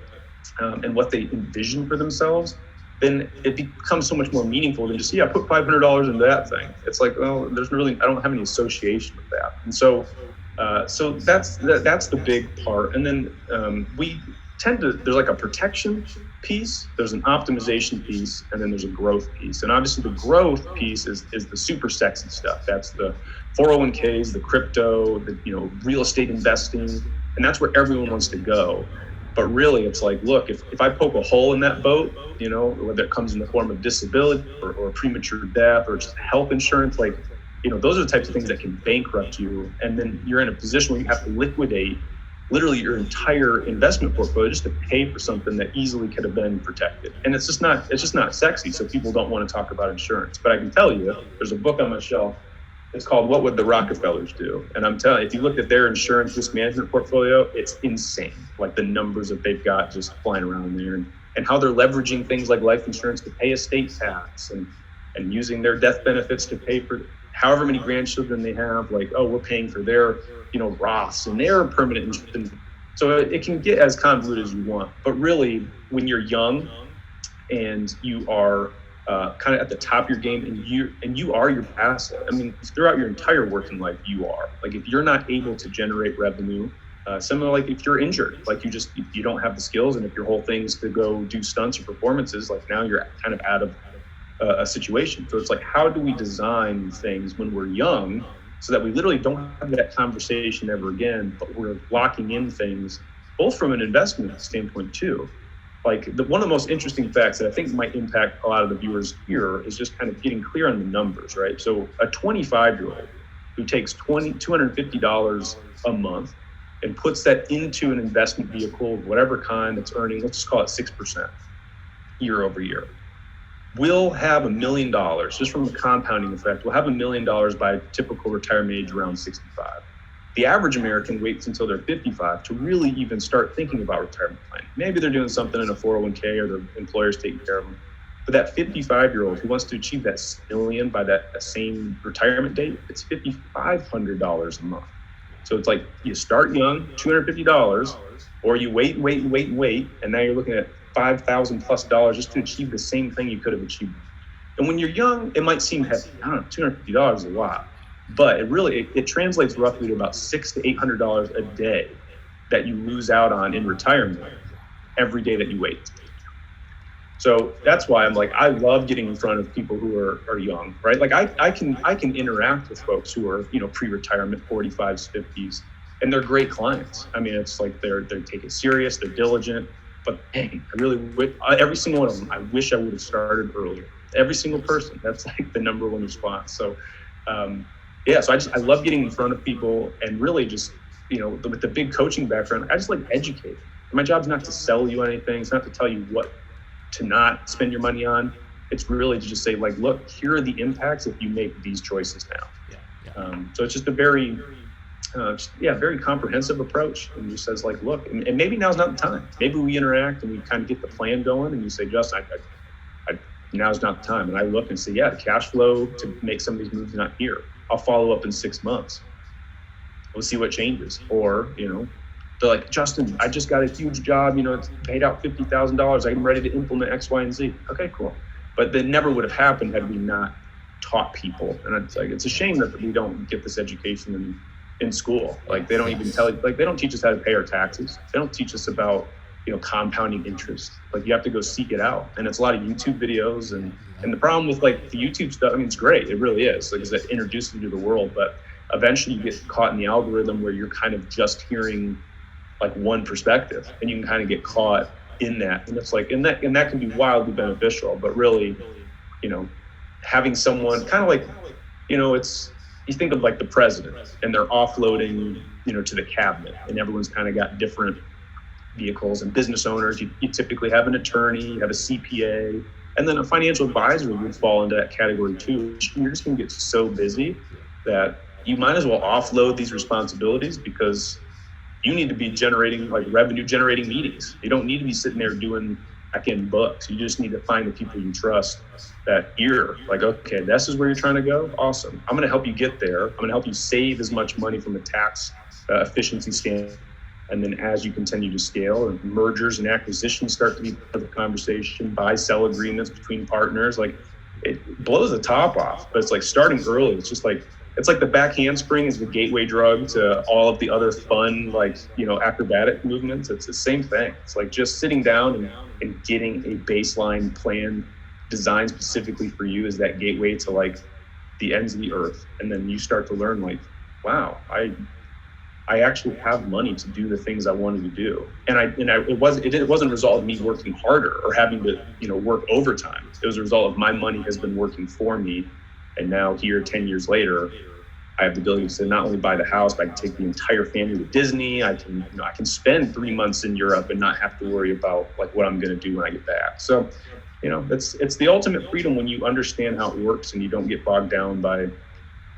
they envision for themselves, then it becomes so much more meaningful than just, put $500 into that thing. It's like, well, I don't have any association with that. And so that's the big part. And then we tend to, there's like a protection piece, there's an optimization piece, and then there's a growth piece. And obviously the growth piece is the super sexy stuff. That's the 401ks, the crypto, the real estate investing, and that's where everyone wants to go. But really, it's like, look, if I poke a hole in that boat, whether it comes in the form of disability or premature death or just health insurance, like, those are the types of things that can bankrupt you. And then you're in a position where you have to liquidate literally your entire investment portfolio just to pay for something that easily could have been protected. And it's just not sexy. So people don't want to talk about insurance. But I can tell you, there's a book on my shelf. It's called What Would the Rockefellers Do? And I'm telling you, if you look at their insurance risk management portfolio, it's insane. Like the numbers that they've got just flying around there, and how they're leveraging things like life insurance to pay estate tax and using their death benefits to pay for however many grandchildren they have. Like, oh, we're paying for their, Roths and their permanent insurance. So it can get as convoluted as you want. But really, when you're young and you are kind of at the top of your game, and you are your asset. I mean, throughout your entire working life, you are. Like, if you're not able to generate revenue, similar like if you're injured, like you don't have the skills, and if your whole thing is to go do stunts or performances, like now you're kind of out of a situation. So it's like, how do we design things when we're young so that we literally don't have that conversation ever again, but we're locking in things both from an investment standpoint too. Like one of the most interesting facts that I think might impact a lot of the viewers here is just kind of getting clear on the numbers, right? So a 25-year-old who takes $250 a month and puts that into an investment vehicle of whatever kind that's earning, let's just call it 6% year over year, will have $1 million just from the compounding effect. We'll have $1 million by typical retirement age around 65. The average American waits until they're 55 to really even start thinking about retirement planning. Maybe they're doing something in a 401k or their employer's taking care of them. But that 55-year-old who wants to achieve that $1 million by that same retirement date, it's $5,500 a month. So it's like you start young, $250, or you wait, and now you're looking at $5,000+ just to achieve the same thing you could have achieved. And when you're young, it might seem heavy. I don't know, $250 is a lot, but it translates roughly to about $600 to $800 a day that you lose out on in retirement every day that you wait. So that's why I'm like, I love getting in front of people who are young, right? Like I can interact with folks who are, pre-retirement, 45s, 50s, and they're great clients. I mean, it's like they take it serious, they're diligent, but dang, every single one of them, I wish I would have started earlier. Every single person, that's like the number one response. So, so I love getting in front of people and really just, with the big coaching background, I just like educate. My job's not to sell you anything. It's not to tell you what to not spend your money on. It's really to just say, like, look, here are the impacts if you make these choices now. So it's just a very, very comprehensive approach. And just says, like, look, and maybe now's not the time. Maybe we interact and we kind of get the plan going, and you say, Justin, now's not the time. And I look and say, the cash flow to make some of these moves not here. I'll follow up in 6 months. We'll see what changes. Or, they're like, Justin, I just got a huge job, it's paid out $50,000. I'm ready to implement X, Y, and Z. Okay, cool. But that never would have happened had we not taught people. And it's like, it's a shame that we don't get this education in school. Like they don't even they don't teach us how to pay our taxes. They don't teach us about, compounding interest. Like you have to go seek it out. And it's a lot of YouTube videos. And the problem with like the YouTube stuff, I mean, it's great. It really is. Like, it introduces you to the world, but eventually you get caught in the algorithm where you're kind of just hearing like one perspective, and you can kind of get caught in that. And it's like, and that can be wildly beneficial, but really, having someone kind of like, it's, you think of like the president and they're offloading, to the cabinet, and everyone's kind of got different vehicles, and business owners, you typically have an attorney, you have a CPA, and then a financial advisor would fall into that category too. You're just going to get so busy that you might as well offload these responsibilities, because you need to be generating like revenue generating meetings. You don't need to be sitting there doing back-end books. You just need to find the people you trust that you're like, okay, this is where you're trying to go. Awesome. I'm going to help you get there. I'm going to help you save as much money from a tax efficiency standpoint. And then as you continue to scale, and mergers and acquisitions start to be part of the conversation, buy-sell agreements between partners, like it blows the top off. But it's like starting early. It's just like, it's like the back handspring is the gateway drug to all of the other fun, like, acrobatic movements. It's the same thing. It's like just sitting down and getting a baseline plan designed specifically for you is that gateway to like the ends of the earth. And then you start to learn like, wow, I actually have money to do the things I wanted to do. And it wasn't a result of me working harder or having to, work overtime. It was a result of my money has been working for me. And now here, 10 years later, I have the ability to not only buy the house, but I can take the entire family to Disney. I can spend 3 months in Europe and not have to worry about like what I'm going to do when I get back. So, it's the ultimate freedom when you understand how it works and you don't get bogged down by,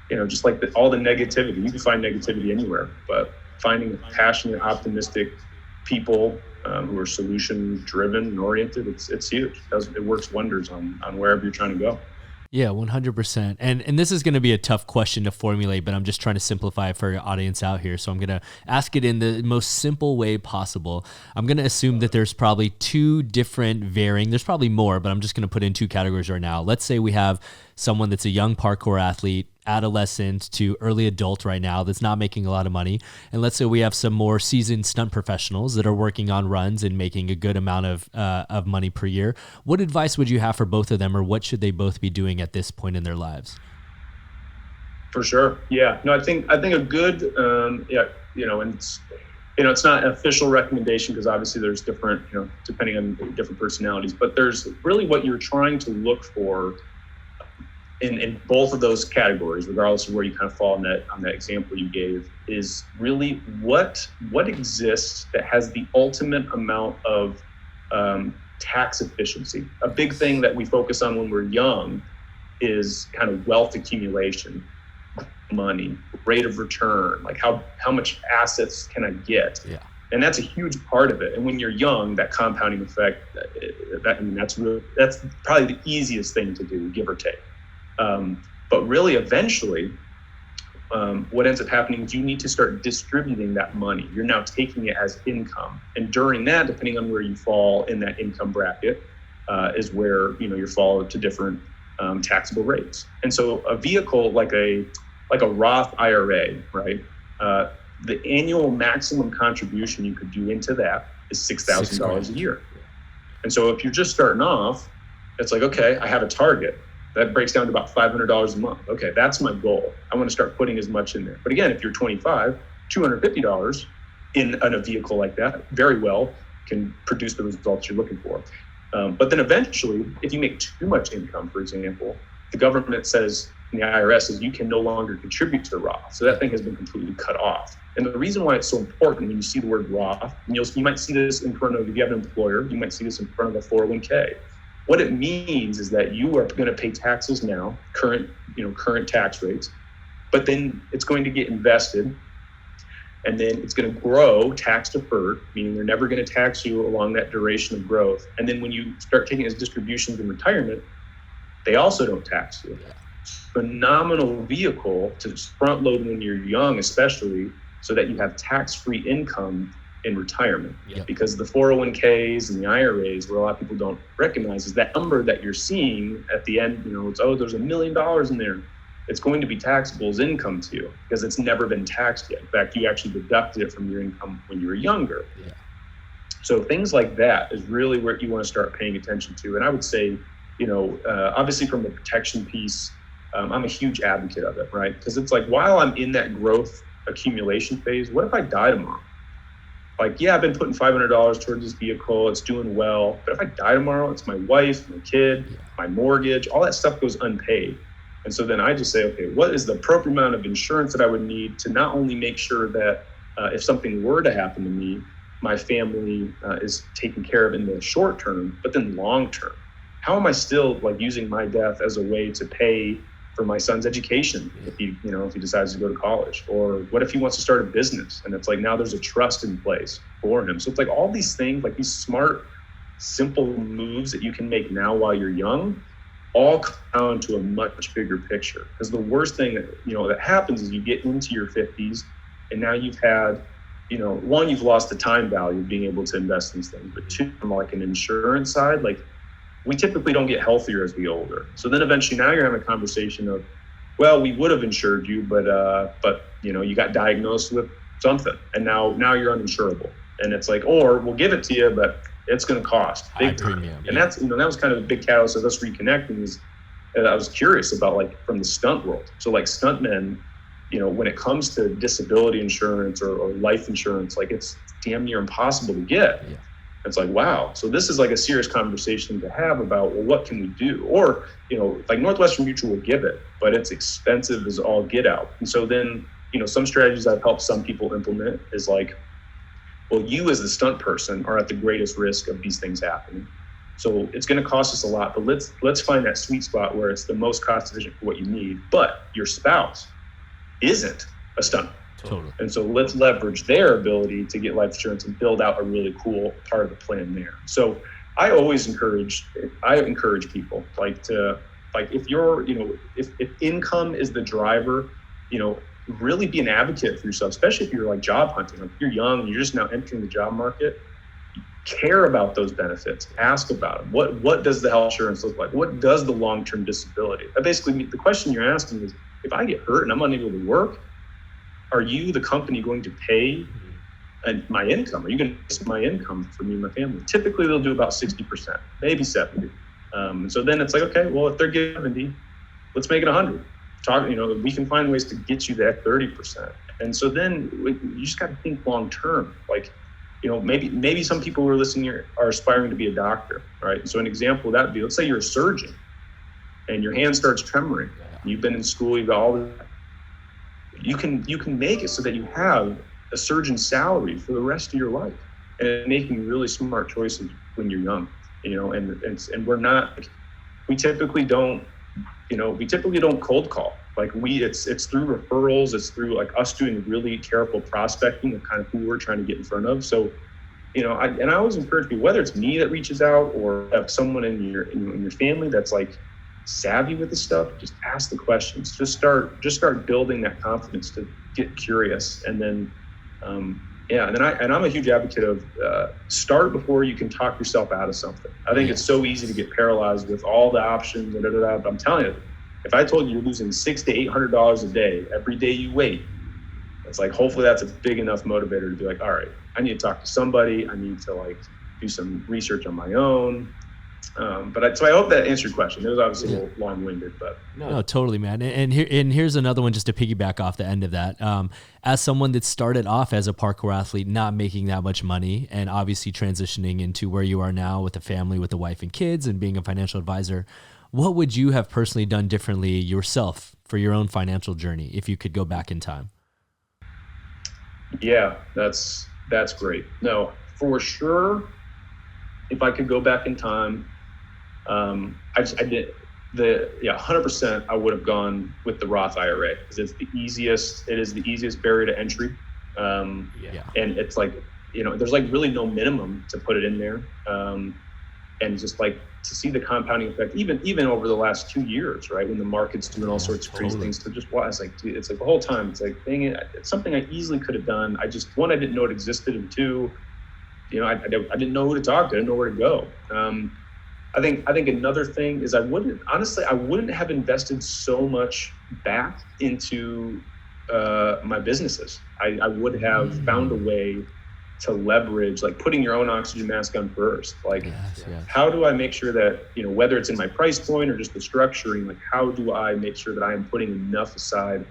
just like all the negativity. You can find negativity anywhere, but finding passionate, optimistic people who are solution driven and oriented, it's huge. It works wonders on wherever you're trying to go. Yeah, 100%. And this is going to be a tough question to formulate, but I'm just trying to simplify it for your audience out here. So I'm going to ask it in the most simple way possible. I'm going to assume that there's probably two different there's probably more, but I'm just going to put in two categories right now. Let's say we have someone that's a young parkour athlete, adolescent to early adult right now that's not making a lot of money, and let's say we have some more seasoned stunt professionals that are working on runs and making a good amount of money per year, what advice would you have for both of them, or what should they both be doing at this point in their lives? For sure. Yeah. No, I think a good, and it's not an official recommendation because obviously there's different, depending on different personalities, but there's really what you're trying to look for in both of those categories, regardless of where you kind of fall on that example you gave, is really what exists that has the ultimate amount of tax efficiency. A big thing that we focus on when we're young is kind of wealth accumulation, money, rate of return, like how much assets can I get? Yeah. And that's a huge part of it. And when you're young, that compounding effect, that's probably the easiest thing to do, give or take. But really, eventually, what ends up happening is you need to start distributing that money. You're now taking it as income. And during that, depending on where you fall in that income bracket, is where, you fall to different taxable rates. And so a vehicle like a Roth IRA, right? The annual maximum contribution you could do into that is $6,000 a year. And so if you're just starting off, it's like, okay, I have a target. That breaks down to about $500 a month. Okay, that's my goal. I want to start putting as much in there. But again, if you're 25, $250 in a vehicle like that very well can produce the results you're looking for. But then eventually, if you make too much income, for example, the government says, and the IRS says, you can no longer contribute to Roth. So that thing has been completely cut off. And the reason why it's so important when you see the word Roth, and you might see this in front of, if you have an employer, you might see this in front of a 401k. What it means is that you are going to pay taxes now, current tax rates, but then it's going to get invested, and then it's going to grow tax deferred, meaning they're never going to tax you along that duration of growth. And then when you start taking as distributions in retirement, they also don't tax you. Phenomenal vehicle to front load when you're young, especially, so that you have tax-free income in retirement. Yep. Because the 401ks and the IRAs, what a lot of people don't recognize is that number that you're seeing at the end, it's, there's $1 million in there. It's going to be taxable as income to you because it's never been taxed yet. In fact, you actually deducted it from your income when you were younger. Yeah. So things like that is really where you want to start paying attention to. And I would say, obviously from the protection piece, I'm a huge advocate of it, right? Because it's like, while I'm in that growth accumulation phase, what if I die tomorrow? Like, yeah, I've been putting $500 towards this vehicle. It's doing well. But if I die tomorrow, it's my wife, my kid, my mortgage, all that stuff goes unpaid. And so then I just say, okay, what is the appropriate amount of insurance that I would need to not only make sure that if something were to happen to me, my family is taken care of in the short term, but then long term? How am I still using my death as a way to pay for my son's education if he decides to go to college? Or what if he wants to start a business and it's like now there's a trust in place for him? So it's like all these things, like these smart, simple moves that you can make now while you're young, all come down to a much bigger picture. Because the worst thing that happens is you get into your 50s and now you've had, one, you've lost the time value of being able to invest in these things, but two, from an insurance side, we typically don't get healthier as we get older. So then eventually now you're having a conversation of, well, we would have insured you, but you got diagnosed with something and now you're uninsurable. And it's like, or we'll give it to you, but it's going to cost big time. Premium, and that's, that was kind of a big catalyst of us reconnecting is I was curious about from the stunt world. So stuntmen, when it comes to disability insurance or life insurance, it's damn near impossible to get. Yeah. It's like, wow. So this is a serious conversation to have about, well, what can we do? Or, Northwestern Mutual will give it, but it's expensive as all get out. And so then, some strategies I've helped some people implement is well, you as the stunt person are at the greatest risk of these things happening. So it's going to cost us a lot, but let's find that sweet spot where it's the most cost efficient for what you need, but your spouse isn't a stunt. Totally. And so let's leverage their ability to get life insurance and build out a really cool part of the plan there. So I encourage people if you're, if income is the driver, really be an advocate for yourself, especially if you're job hunting. If you're young and you're just now entering the job market, care about those benefits, ask about them. What does the health insurance look like? What does the long-term disability? Basically, the question you're asking is, if I get hurt and I'm unable to work, are you, the company, going to pay my income? Are you going to miss my income for me and my family? Typically, they'll do about 60%, maybe 70. So then it's like, okay, well, if they're giving 70, let's make it 100. We can find ways to get you that 30%. And so then you just got to think long term. Like, maybe some people who are listening here are aspiring to be a doctor, right? So an example of that would be, let's say you're a surgeon and your hand starts tremoring. You've been in school, you've got all the, you can make it so that you have a surgeon's salary for the rest of your life, and making really smart choices when you're young, and we typically don't cold call. Like it's through referrals, it's through like us doing really careful prospecting of kind of who we're trying to get in front of. So, I always encourage people, whether it's me that reaches out or have someone in your family that's like savvy with this stuff, just ask the questions. Just start building that confidence to get curious, and then I'm a huge advocate of start before you can talk yourself out of something. I think it's so easy to get paralyzed with all the options, but I'm telling you, if I told you you're losing $600 to $800 a day every day you wait, it's like, hopefully that's a big enough motivator to be like, all right, I need to talk to somebody. I need to like do some research on my own. So I hope that answered your question. It was obviously a little long-winded, but no, totally, man. And here's another one just to piggyback off the end of that. As someone that started off as a parkour athlete, not making that much money, and obviously transitioning into where you are now with a family, with a wife and kids, and being a financial advisor, what would you have personally done differently yourself for your own financial journey if you could go back in time? Yeah, that's great. No, for sure. If I could go back in time, I did 100%. I would have gone with the Roth IRA because it is the easiest barrier to entry. And it's like, there's like really no minimum to put it in there. And just like to see the compounding effect, even over the last 2 years, right? When the market's doing all sorts of crazy things, to just watch, it's like the whole time, it's like, dang it, it's something I easily could have done. I didn't know it existed, and two, I didn't know who to talk to. I didn't know where to go. I think another thing is I wouldn't have invested so much back into my businesses. I would have found a way to leverage, like putting your own oxygen mask on first. Like, how do I make sure that, whether it's in my price point or just the structuring, like how do I make sure that I am putting enough aside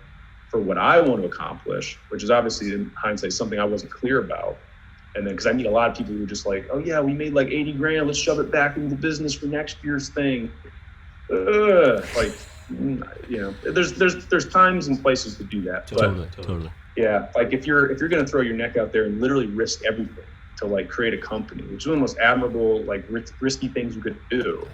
for what I want to accomplish, which is obviously in hindsight something I wasn't clear about. And then, because I meet a lot of people who are just like, oh yeah, we made like 80 grand, let's shove it back into the business for next year's thing. There's times and places to do that. Totally. Yeah, like if you're gonna throw your neck out there and literally risk everything to like create a company, which is one of the most admirable, like risky things you could do.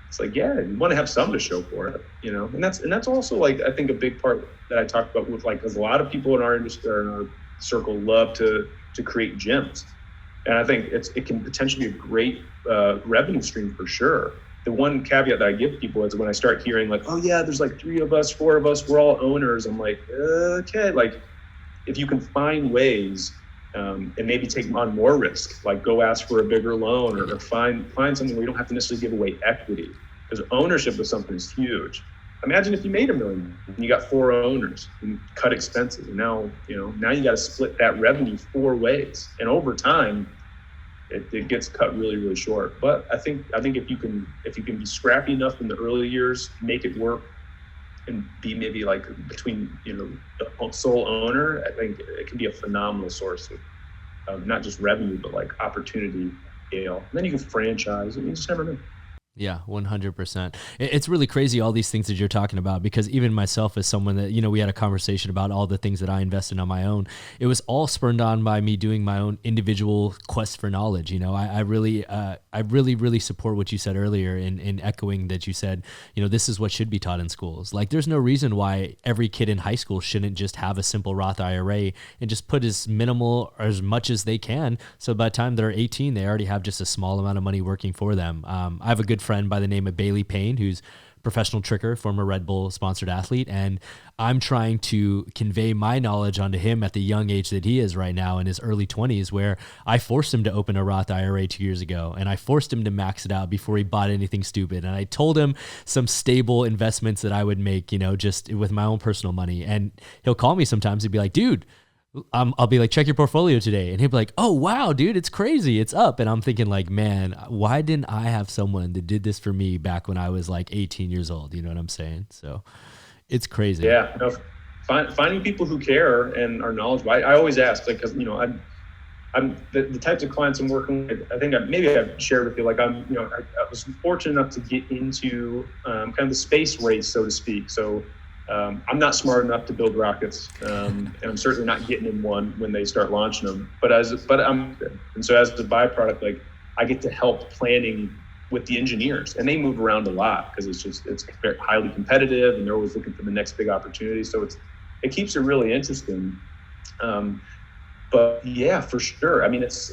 It's like, yeah, you want to have some to show for it, and that's also like, I think a big part that I talked about with, like, because a lot of people in our industry or in our circle love to create gyms, and I think it can potentially be a great revenue stream for sure. The one caveat that I give people is when I start hearing like, oh yeah, there's like 3 of us, 4 of us, we're all owners. I'm like, okay, like if you can find ways and maybe take on more risk, like go ask for a bigger loan or find something where you don't have to necessarily give away equity, because ownership of something is huge. Imagine if you made $1 million and you got 4 owners and cut expenses, and now you got to split that revenue 4 ways, and over time it gets cut really, really short. But I think if you can be scrappy enough in the early years, make it work, and be maybe like between the sole owner, I think it can be a phenomenal source of not just revenue but like opportunity scale. And then you can franchise, and you just never know. Yeah, 100%. It's really crazy, all these things that you're talking about, because even myself as someone that, we had a conversation about all the things that I invested on my own. It was all spurred on by me doing my own individual quest for knowledge. I really support what you said earlier in echoing that you said, this is what should be taught in schools. Like, there's no reason why every kid in high school shouldn't just have a simple Roth IRA and just put as minimal or as much as they can. So by the time they're 18, they already have just a small amount of money working for them. I have a good friend by the name of Bailey Payne, who's professional tricker, former Red Bull sponsored athlete. And I'm trying to convey my knowledge onto him at the young age that he is right now in his early 20s, where I forced him to open a Roth IRA 2 years ago, and I forced him to max it out before he bought anything stupid. And I told him some stable investments that I would make, just with my own personal money. And he'll call me sometimes and be like, dude, I'll be like, check your portfolio today. And he'll be like, oh, wow, dude, it's crazy. It's up. And I'm thinking like, man, why didn't I have someone that did this for me back when I was like 18 years old? You know what I'm saying? So it's crazy. Yeah. No, finding people who care and are knowledgeable. I always ask, like, cause I'm the types of clients I'm working with. I think I've shared with you, like I was fortunate enough to get into kind of the space race, so to speak. So I'm not smart enough to build rockets, and I'm certainly not getting in one when they start launching them. And so as the byproduct, like I get to help planning with the engineers, and they move around a lot because it's very highly competitive, and they're always looking for the next big opportunity. So it keeps it really interesting. But yeah, for sure. I mean, it's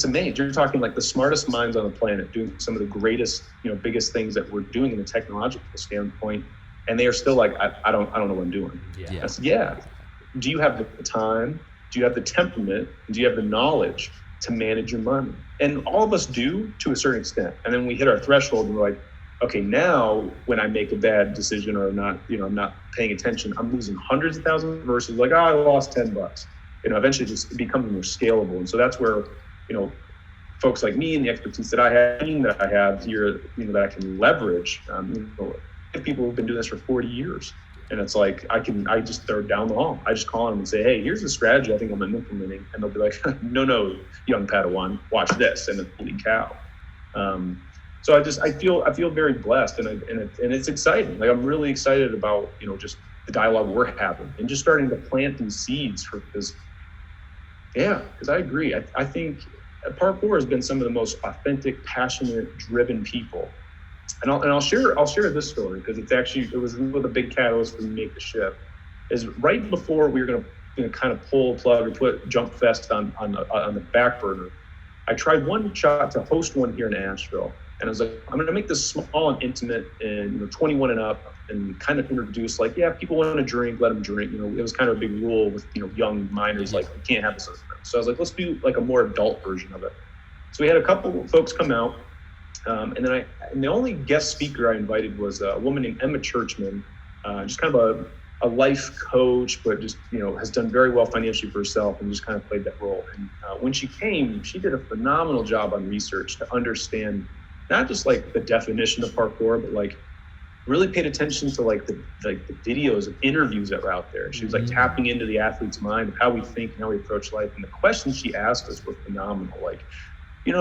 amazing. You're talking like the smartest minds on the planet doing some of the greatest, biggest things that we're doing in a technological standpoint. And they are still like, I don't know what I'm doing. Yeah. I said, yeah. Do you have the time? Do you have the temperament? Do you have the knowledge to manage your money? And all of us do to a certain extent. And then we hit our threshold and we're like, okay, now when I make a bad decision or not, I'm not paying attention, I'm losing hundreds of thousands versus like, I lost $10. Eventually just becoming more scalable. And so that's where, folks like me and the expertise that I have here, that I can leverage, people who've been doing this for 40 years. And it's like, they're down the hall. I just call them and say, hey, here's the strategy I think I'm implementing. And they'll be like, no, young Padawan, watch this. And it's holy cow. So I feel very blessed and it's exciting. Like I'm really excited about, just the dialogue we're having and just starting to plant these seeds because I agree. I think parkour has been some of the most authentic, passionate, driven people. And I'll share this story because it was really the big catalyst for me to make the shift. Is right before we were going to kind of pull a plug or put Jump Fest on the back burner, I tried one shot to host one here in Asheville, and I was like, I'm going to make this small and intimate and 21 and up, and kind of introduce like, yeah, people want to drink, let them drink. It was kind of a big rule with young minors, like you can't have this. So I was like, let's do like a more adult version of it. So we had a couple folks come out. And the only guest speaker I invited was a woman named Emma Churchman, just kind of a life coach, but just, has done very well financially for herself and just kind of played that role. And when she came, she did a phenomenal job on research to understand not just like the definition of parkour, but like really paid attention to like the videos of interviews that were out there. She was like tapping into the athlete's mind of how we think and how we approach life. And the questions she asked us were phenomenal. Like,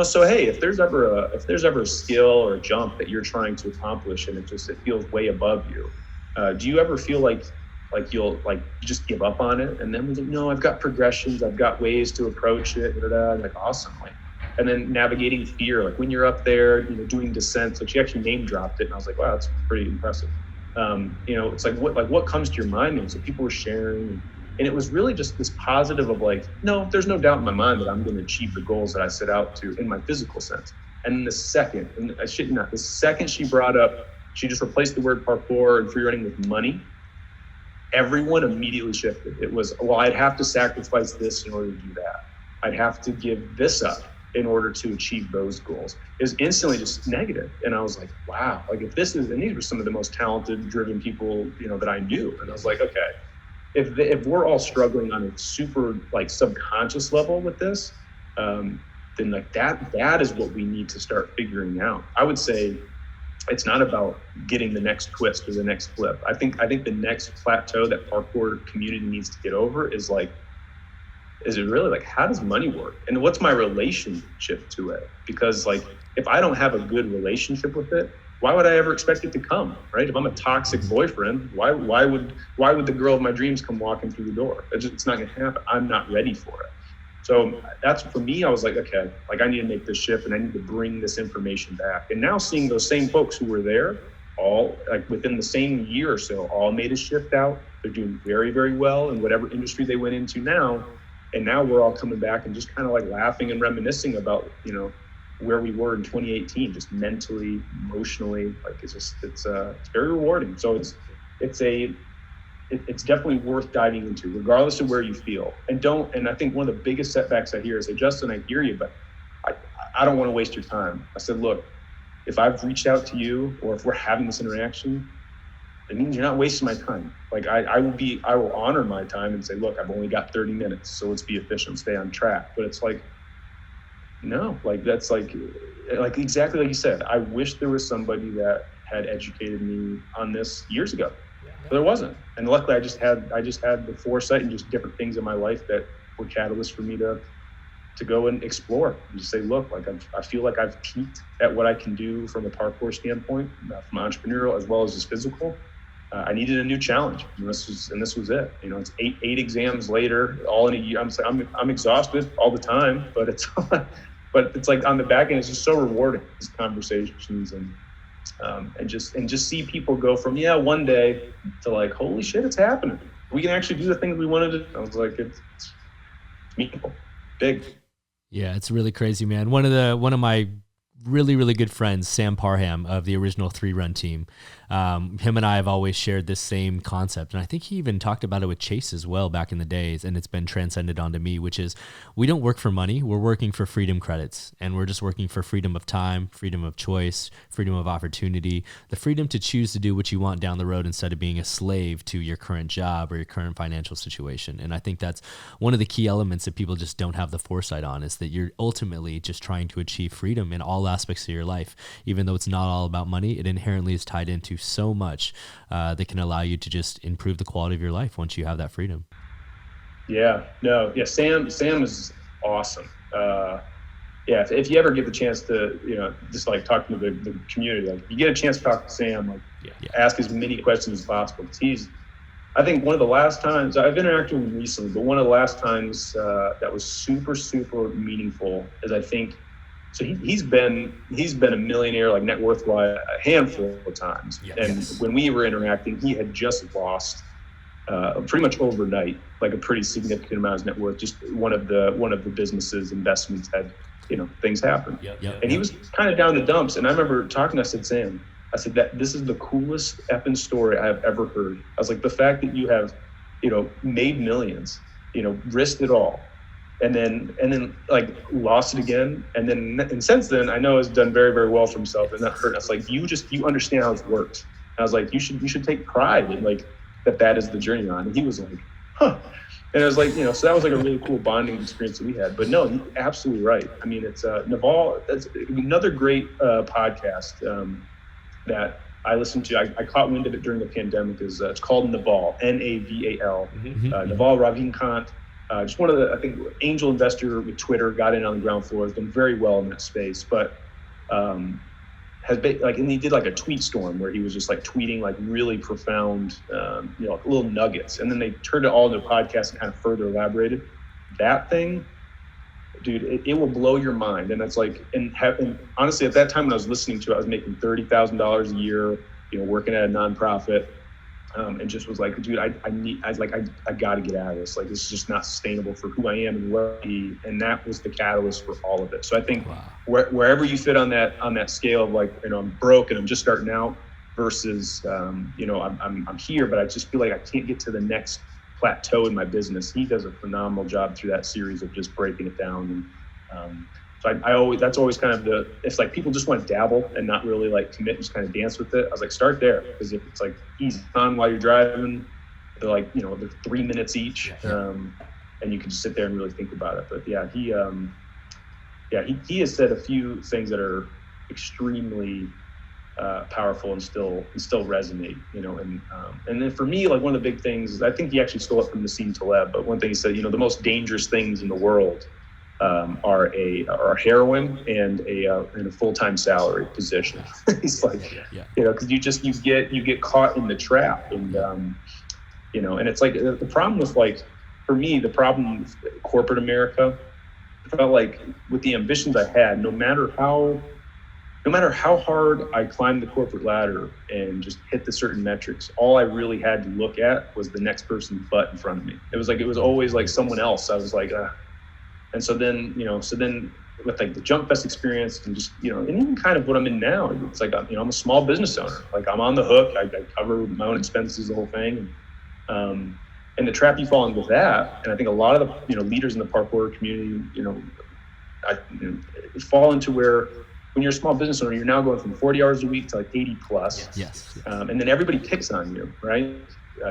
so hey, if there's ever a skill or a jump that you're trying to accomplish and it feels way above you, do you ever feel like you'll like just give up on it? And then we're like, no, I've got progressions, I've got ways to approach it. Like awesome, and then navigating fear, like when you're up there, doing descents. Like she actually name dropped it, and I was like, wow, that's pretty impressive. It's like what comes to your mind? And so people were sharing. And it was really just this positive of like, no, there's no doubt in my mind that I'm going to achieve the goals that I set out to in my physical sense. And the second she brought up, she just replaced the word parkour and free running with money, everyone immediately shifted. It was, well, I'd have to sacrifice this in order to do that. I'd have to give this up in order to achieve those goals. It was instantly just negative. And I was like, wow, like if this is, and these were some of the most talented, driven people, that I knew. And I was like, okay, if we're all struggling on a super like subconscious level with this, then like that is what we need to start figuring out. I would say it's not about getting the next twist or the next flip. I think the next plateau that parkour community needs to get over is like, is it really like, how does money work? And what's my relationship to it? Because like, if I don't have a good relationship with it, why would I ever expect it to come, right? If I'm a toxic boyfriend, why would the girl of my dreams come walking through the door? It's not gonna happen. I'm not ready for it. So that's, for me, I was like, okay, like I need to make this shift and I need to bring this information back. And now seeing those same folks who were there, all like within the same year or so, all made a shift out. They're doing very, very well in whatever industry they went into now. And now we're all coming back and just kind of like laughing and reminiscing about, where we were in 2018, just mentally, emotionally. Like it's very rewarding. So it's definitely worth diving into, regardless of where you feel. And I think one of the biggest setbacks I hear is, hey, Justin, I hear you, but I don't want to waste your time. I said, look, if I've reached out to you, or if we're having this interaction, it means you're not wasting my time. Like I will honor my time and say, look, I've only got 30 minutes, so let's be efficient, stay on track. But it's like, no, like that's like exactly like you said, I wish there was somebody that had educated me on this years ago. But there wasn't. And luckily I just had the foresight and just different things in my life that were catalysts for me to go and explore and just say, look, like I feel like I've peaked at what I can do from a parkour standpoint, from entrepreneurial as well as just physical. I needed a new challenge, and this was it. You know, it's eight exams later, all in a year. I'm exhausted all the time, but it's like on the back end, it's just so rewarding, these conversations and just see people go from one day to like, holy shit, it's happening. We can actually do the things we wanted to do. I was like, it's meaningful, big. Yeah, it's really crazy, man. One of my really, really good friends, Sam Parham of the original 3-Run team. Him and I have always shared this same concept. And I think he even talked about it with Chase as well back in the days. And it's been transcended onto me, which is we don't work for money. We're working for freedom credits. And we're just working for freedom of time, freedom of choice, freedom of opportunity, the freedom to choose to do what you want down the road instead of being a slave to your current job or your current financial situation. And I think that's one of the key elements that people just don't have the foresight on, is that you're ultimately just trying to achieve freedom in all aspects of your life. Even though it's not all about money, it inherently is tied into so much that can allow you to just improve the quality of your life once you have that freedom. Sam is awesome. If you ever get the chance to, just like talking to the community, like if you get a chance to talk to Sam, like ask as many questions as possible. Because I think one of the last times I've interacted with him recently, but one of the last times that was super, super meaningful is, I think, so he's been a millionaire, like net worth wise, a handful of times. And when we were interacting, he had just lost pretty much overnight, like a pretty significant amount of his net worth. Just one of the businesses investments had, things happen. And he was kind of down in the dumps. And I remember talking, I said, Sam, that this is the coolest effing story I've ever heard. I was like, the fact that you have, made millions, risked it all, and then like lost it again, and since then I know has done very, very well for himself, and that hurt us. Like you understand how this works. And I was like, you should take pride in like that is the journey you're on. And he was like, huh. And it was like, so that was like a really cool bonding experience that we had. But no, you're absolutely right. I mean, it's Naval. That's another great podcast that I listened to. I caught wind of it during the pandemic. It's called Naval, Naval, Naval Ravikant. Just one of the, I think, angel investor with Twitter, got in on the ground floor, has done very well in that space, but and he did like a tweet storm where he was just like tweeting like really profound, little nuggets, and then they turned it all into a podcast and kind of further elaborated. That thing, dude, it will blow your mind. And it's like, and honestly, at that time when I was listening to it, I was making $30,000 a year, working at a nonprofit. And just was like, dude, I got to get out of this. Like, this is just not sustainable for who I am and where I be. And that was the catalyst for all of it. So I think wherever you fit on that scale of like, I'm broke and I'm just starting out versus, I'm here, but I just feel like I can't get to the next plateau in my business. He does a phenomenal job through that series of just breaking it down. And, so that's always kind of it's like people just want to dabble and not really like commit and just kind of dance with it. I was like, start there, because if it's like easy on while you're driving, they're like, they're 3 minutes each, and you can just sit there and really think about it. But he has said a few things that are extremely powerful and still resonate, and then for me, like one of the big things is, I think he actually stole it from Nassim Taleb, but one thing he said, the most dangerous things in the world are heroin and a full-time salary position. He's like, because you get caught in the trap, and and it's like the problem with, like, for me, the problem with corporate America, I felt like with the ambitions I had, no matter how hard I climbed the corporate ladder and just hit the certain metrics, all I really had to look at was the next person's butt in front of me. It was always like someone else. I was like, and so then with like the Jump Fest experience and just, and even kind of what I'm in now, it's like, I'm a small business owner. Like I'm on the hook. I cover my own expenses, the whole thing. And the trap you fall in with that, and I think a lot of the, leaders in the parkour community, fall into where when you're a small business owner, you're now going from 40 hours a week to like 80 plus. Yes. And then everybody picks on you, right?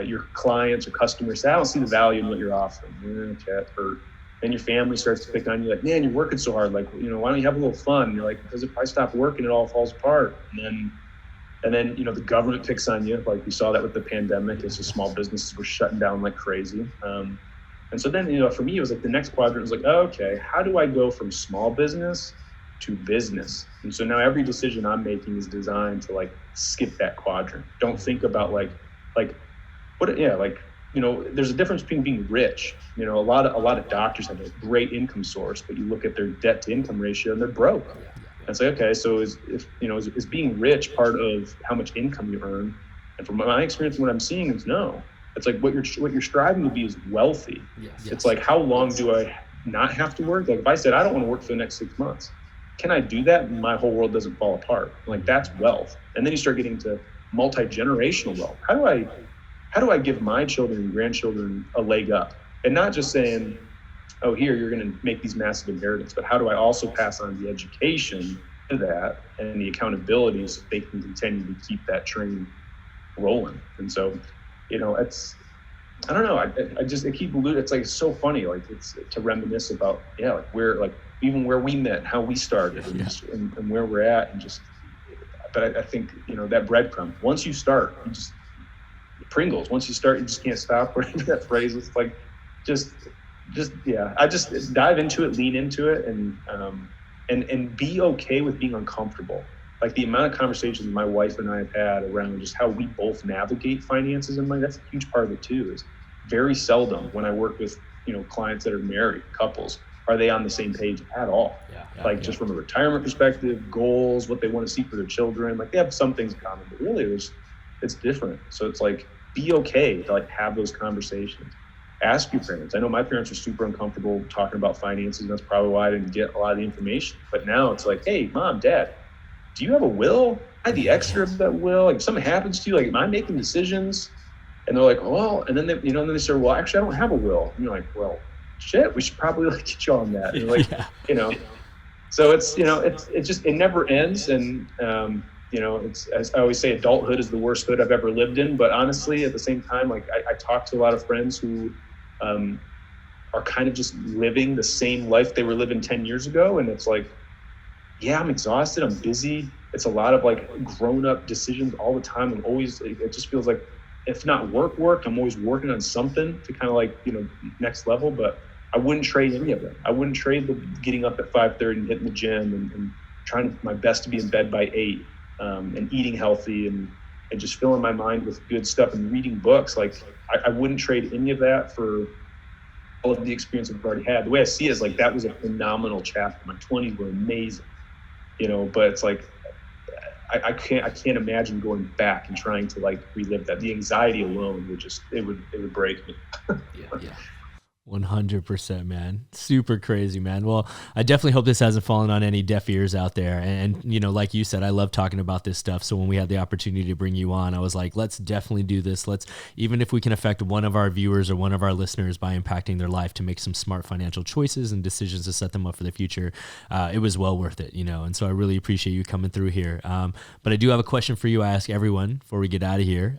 Your clients or customers say, I don't see the value in what you're offering. Or then your family starts to pick on you, like, man, you're working so hard. Like, why don't you have a little fun? And you're like, because if I stop working, it all falls apart. And then, the government picks on you. Like we saw that with the pandemic, as the small businesses were shutting down like crazy. And so then, for me, it was like the next quadrant was like, oh, okay, how do I go from small business to business? And so now every decision I'm making is designed to like skip that quadrant. Don't think about there's a difference between being rich. A lot of doctors have a great income source, but you look at their debt to income ratio and they're broke. And it's like, okay, so is being rich part of how much income you earn? And from my experience, what I'm seeing is no. It's like what you're striving to be is wealthy. Yes. It's like, how long do I not have to work? Like if I said, I don't want to work for the next 6 months, can I do that? And my whole world doesn't fall apart. Like that's wealth. And then you start getting to multi-generational wealth. How do I give my children and grandchildren a leg up? And not just saying, oh, here, you're going to make these massive inheritance, but how do I also pass on the education to that and the accountability so they can continue to keep that train rolling? And so, it's, I don't know. I keep alluding. It's like, it's so funny. Like it's to reminisce about, like even where we met, how we started and where we're at. And just, but I think, that breadcrumb, once you start, Pringles, once you start, you just can't stop. Whatever that phrase is, like, I just dive into it, lean into it, and be okay with being uncomfortable. Like the amount of conversations my wife and I have had around just how we both navigate finances and money, that's a huge part of it too. Is very seldom when I work with, clients that are married couples, are they on the same page at all? Just from a retirement perspective, goals, what they want to see for their children, like they have some things in common, but really it's different. So it's like, be okay to like have those conversations. Ask your parents. I know my parents are super uncomfortable talking about finances, and that's probably why I didn't get a lot of the information. But now it's like, hey, mom, dad, do you have a will? I have the extra of that will. Like if something happens to you, like am I making decisions? And they're like, well, and then they, then they say, well, actually I don't have a will. And you're like, well, shit, we should probably like get you on that. And like, so it's, it's just, it never ends. And, it's, as I always say, adulthood is the worst hood I've ever lived in. But honestly, at the same time, like I talk to a lot of friends who are kind of just living the same life they were living 10 years ago. And it's like, yeah, I'm exhausted. I'm busy. It's a lot of like grown up decisions all the time. And always, it just feels like if not work, I'm always working on something to kind of like, next level. But I wouldn't trade any of it. I wouldn't trade the getting up at 5:30 and hitting the gym and trying my best to be in bed by 8. And eating healthy and just filling my mind with good stuff and reading books. Like I wouldn't trade any of that for all of the experience I've already had. The way I see it is like, that was a phenomenal chapter. My 20s were amazing, but it's like, I can't imagine going back and trying to like relive that. The anxiety alone would break me. Yeah. 100%, man. Super crazy, man. Well, I definitely hope this hasn't fallen on any deaf ears out there. And like you said, I love talking about this stuff. So when we had the opportunity to bring you on, I was like, let's definitely do this. Even if we can affect one of our viewers or one of our listeners by impacting their life to make some smart financial choices and decisions to set them up for the future, it was well worth it, And so I really appreciate you coming through here. But I do have a question for you. I ask everyone before we get out of here.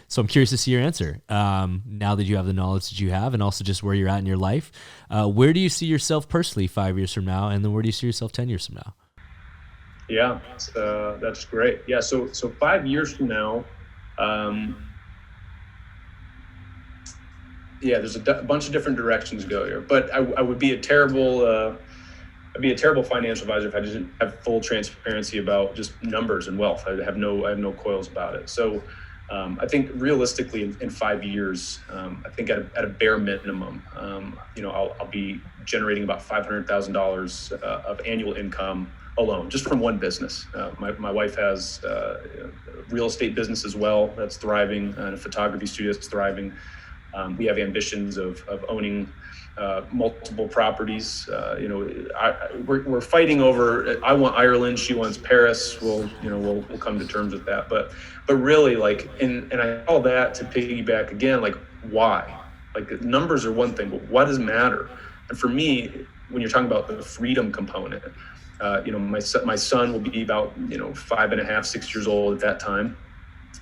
So I'm curious to see your answer. Now that you have the knowledge that you have, and also just where you're at in your life, where do you see yourself personally 5 years from now, and then where do you see yourself 10 years from now? Yeah, that's great. Yeah, so 5 years from now, there's a bunch of different directions to go here, but I would be a terrible financial advisor if I didn't have full transparency about just numbers and wealth. I have no coils about it. So I think realistically in 5 years, I think at a bare minimum, I'll be generating about $500,000 of annual income alone, just from one business. My wife has a real estate business as well that's thriving, and a photography studio that's thriving. We have ambitions of owning multiple properties. We're fighting over. I want Ireland. She wants Paris. We'll come to terms with that. But really, like, and I call that to piggyback again. Like, why? Like, numbers are one thing, but what does matter? And for me, when you're talking about the freedom component, my son will be about 5.5, 6 years old at that time.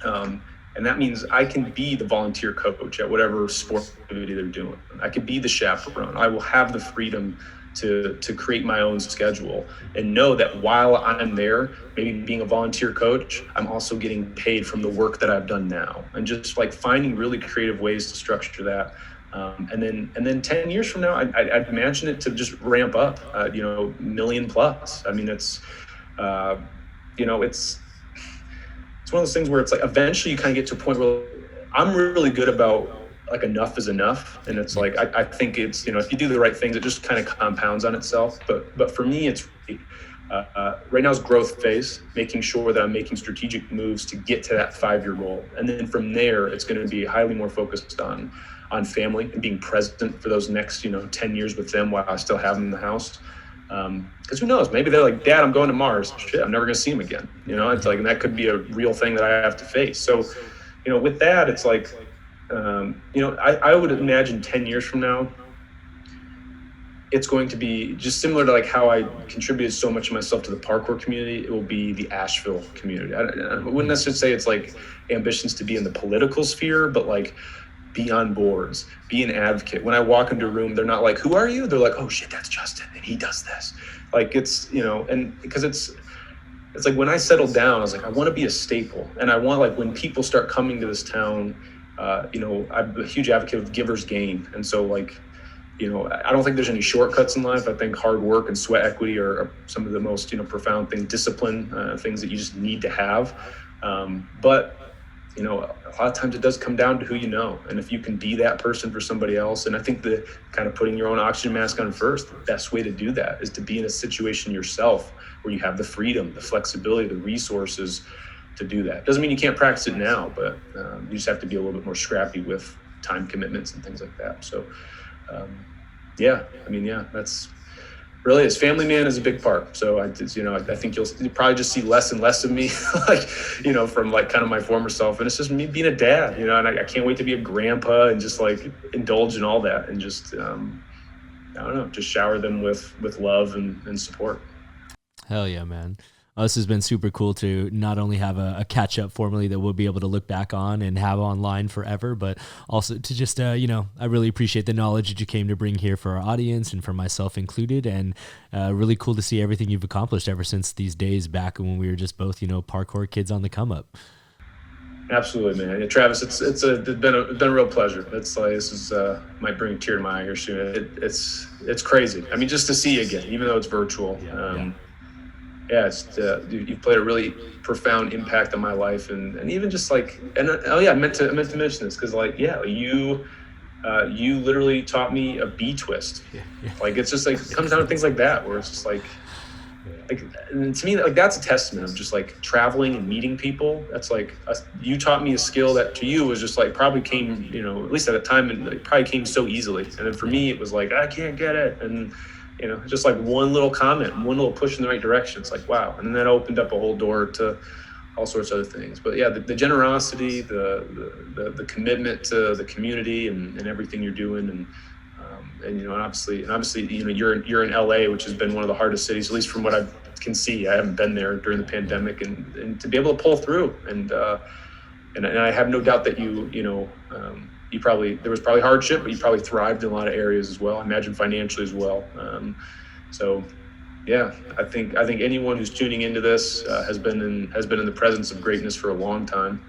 And that means I can be the volunteer coach at whatever sport activity they're doing. I can be the chaperone. I will have the freedom to create my own schedule and know that while I'm there, maybe being a volunteer coach, I'm also getting paid from the work that I've done now. And just like finding really creative ways to structure that. And then 10 years from now, I'd imagine it to just ramp up, million plus. I mean, it's one of those things where it's like eventually you kind of get to a point where I'm really good about like enough is enough. And it's like, I think it's, if you do the right things, it just kind of compounds on itself. But for me, it's really, right now is growth phase, making sure that I'm making strategic moves to get to that 5-year goal. And then from there, it's going to be highly more focused on family and being present for those next, 10 years with them while I still have them in the house. Because who knows, maybe they're like, Dad, I'm going to Mars. Shit, I'm never going to see him again. It's like, and that could be a real thing that I have to face. So, with that, it's like, I would imagine 10 years from now, it's going to be just similar to like how I contributed so much of myself to the parkour community. It will be the Asheville community. I wouldn't necessarily say it's like ambitions to be in the political sphere, but like be on boards, be an advocate. When I walk into a room, they're not like, who are you? They're like, oh shit, that's Justin and he does this. Like it's, and because it's like when I settled down, I was like, I want to be a staple. And I want, like, when people start coming to this town, I'm a huge advocate of giver's gain. And so like, I don't think there's any shortcuts in life. I think hard work and sweat equity are some of the most, profound things, discipline, things that you just need to have. But a lot of times it does come down to who you know. And if you can be that person for somebody else, and I think the kind of putting your own oxygen mask on first, the best way to do that is to be in a situation yourself where you have the freedom, the flexibility, the resources to do that. Doesn't mean you can't practice it now, but you just have to be a little bit more scrappy with time commitments and things like that. So, that's really, as family man is a big part. So I think you'll probably just see less and less of me, like, from like kind of my former self. And it's just me being a dad, and I can't wait to be a grandpa and just like indulge in all that and just, just shower them with love and support. Hell yeah, man. This has been super cool to not only have a catch up formally that we'll be able to look back on and have online forever, but also to just, I really appreciate the knowledge that you came to bring here for our audience and for myself included. And really cool to see everything you've accomplished ever since these days back when we were just both, parkour kids on the come up. Absolutely, man. Yeah, Travis, it's been a real pleasure. It's like, this is might bring a tear to my eye here soon. It's crazy. I mean, just to see you again, even though it's virtual. You've played a really profound impact on my life, and even just like, I meant to mention this because you literally taught me a B twist. Like, it's just like, it comes down to things like that where it's just like, and to me, like, that's a testament of just like traveling and meeting people. That's like, you taught me a skill that to you was just like probably came, at least at the time, and it probably came so easily. And then for me, it was like, I can't get it. And just like one little comment, one little push in the right direction. It's like, wow. And then that opened up a whole door to all sorts of other things. But yeah, the generosity, the commitment to the community and everything you're doing. And obviously, you're in LA, which has been one of the hardest cities, at least from what I can see. I haven't been there during the pandemic, and to be able to pull through. And I have no doubt that there was probably hardship, but you probably thrived in a lot of areas as well. I imagine financially as well. I think anyone who's tuning into this has been in the presence of greatness for a long time.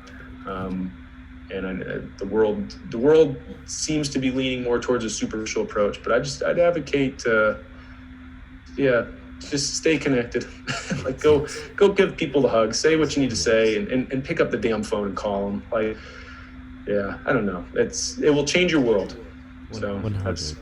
The world seems to be leaning more towards a superficial approach, but I'd advocate just stay connected. Like, go give people the hug, say what you need to say, and pick up the damn phone and call them. Like, I don't know. It will change your world. So 100. that's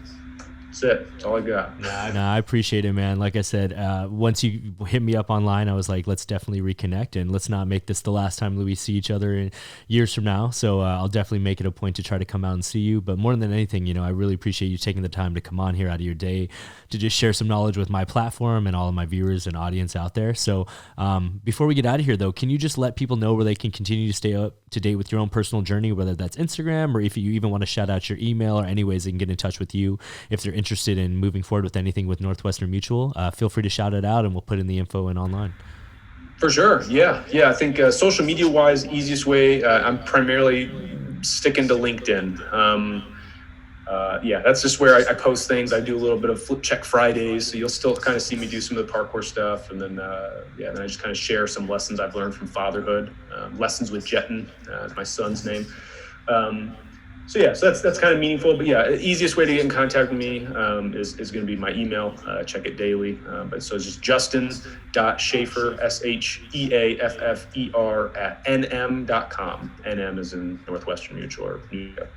That's it. That's all I got. No, I appreciate it, man. Like I said, once you hit me up online, I was like, let's definitely reconnect and let's not make this the last time we see each other in years from now. So I'll definitely make it a point to try to come out and see you. But more than anything, you know, I really appreciate you taking the time to come on here out of your day to just share some knowledge with my platform and all of my viewers and audience out there. So before we get out of here, though, can you just let people know where they can continue to stay up to date with your own personal journey, whether that's Instagram or if you even want to shout out your email or any ways they can get in touch with you if they're interested in moving forward with anything with Northwestern Mutual? Feel free to shout it out and we'll put in the info in online. For sure. Yeah. I think social media wise, easiest way, I'm primarily sticking to LinkedIn. That's just where I post things. I do a little bit of Flip Check Fridays, so you'll still kind of see me do some of the parkour stuff, and then then I just kind of share some lessons I've learned from fatherhood. Lessons with Jetton, my son's name. So that's kind of meaningful. But the easiest way to get in contact with me is going to be my email. Check it daily. But so it's just Justin.Sheaffer, SHEAFFER @nm.com. NM is in Northwestern Mutual or New York.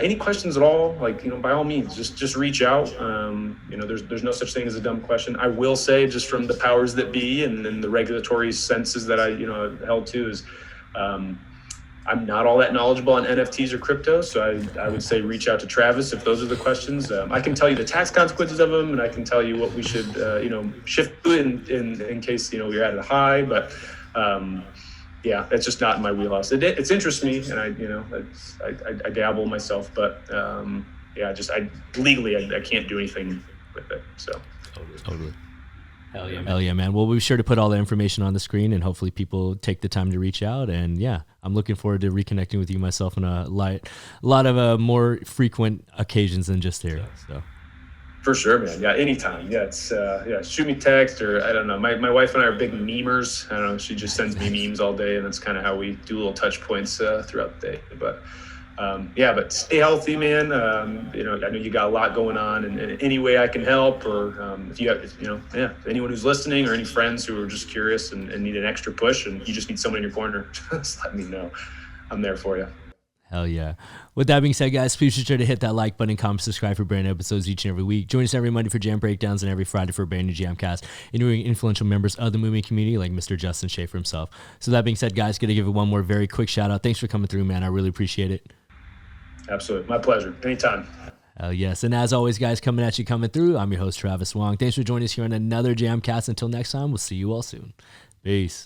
Any questions at all, by all means, just reach out. There's no such thing as a dumb question. I will say, just from the powers that be and the regulatory senses that I held to, is I'm not all that knowledgeable on NFTs or crypto, so I would say reach out to Travis if those are the questions. I can tell you the tax consequences of them, and I can tell you what we should shift to in case we're at a high, but that's just not in my wheelhouse. It interests me, and I dabble myself, but legally I can't do anything with it. So totally. Hell yeah, man. Well, we'll be sure to put all the information on the screen, and hopefully people take the time to reach out. And I'm looking forward to reconnecting with you myself on a lot of more frequent occasions than just here. So. For sure, man. Yeah, anytime. Yeah, it's shoot me text, or I don't know. My wife and I are big memers. I don't know. She just sends me memes all day, and that's kind of how we do little touch points throughout the day. But but stay healthy, man. I know you got a lot going on, and any way I can help, or if you have, anyone who's listening, or any friends who are just curious and need an extra push, and you just need someone in your corner, just let me know. I'm there for you. Hell yeah. With that being said, guys, please be sure to hit that like button, comment, subscribe for brand new episodes each and every week. Join us every Monday for jam breakdowns and every Friday for a brand new JAMCast, interviewing influential members of the movement community like Mr. Justin Sheaffer himself. So that being said, guys, got to give it one more very quick shout out. Thanks for coming through, man. I really appreciate it. Absolutely. My pleasure. Anytime. Yes. And as always, guys, coming through, I'm your host, Travis Wong. Thanks for joining us here on another JAMCast. Until next time, we'll see you all soon. Peace.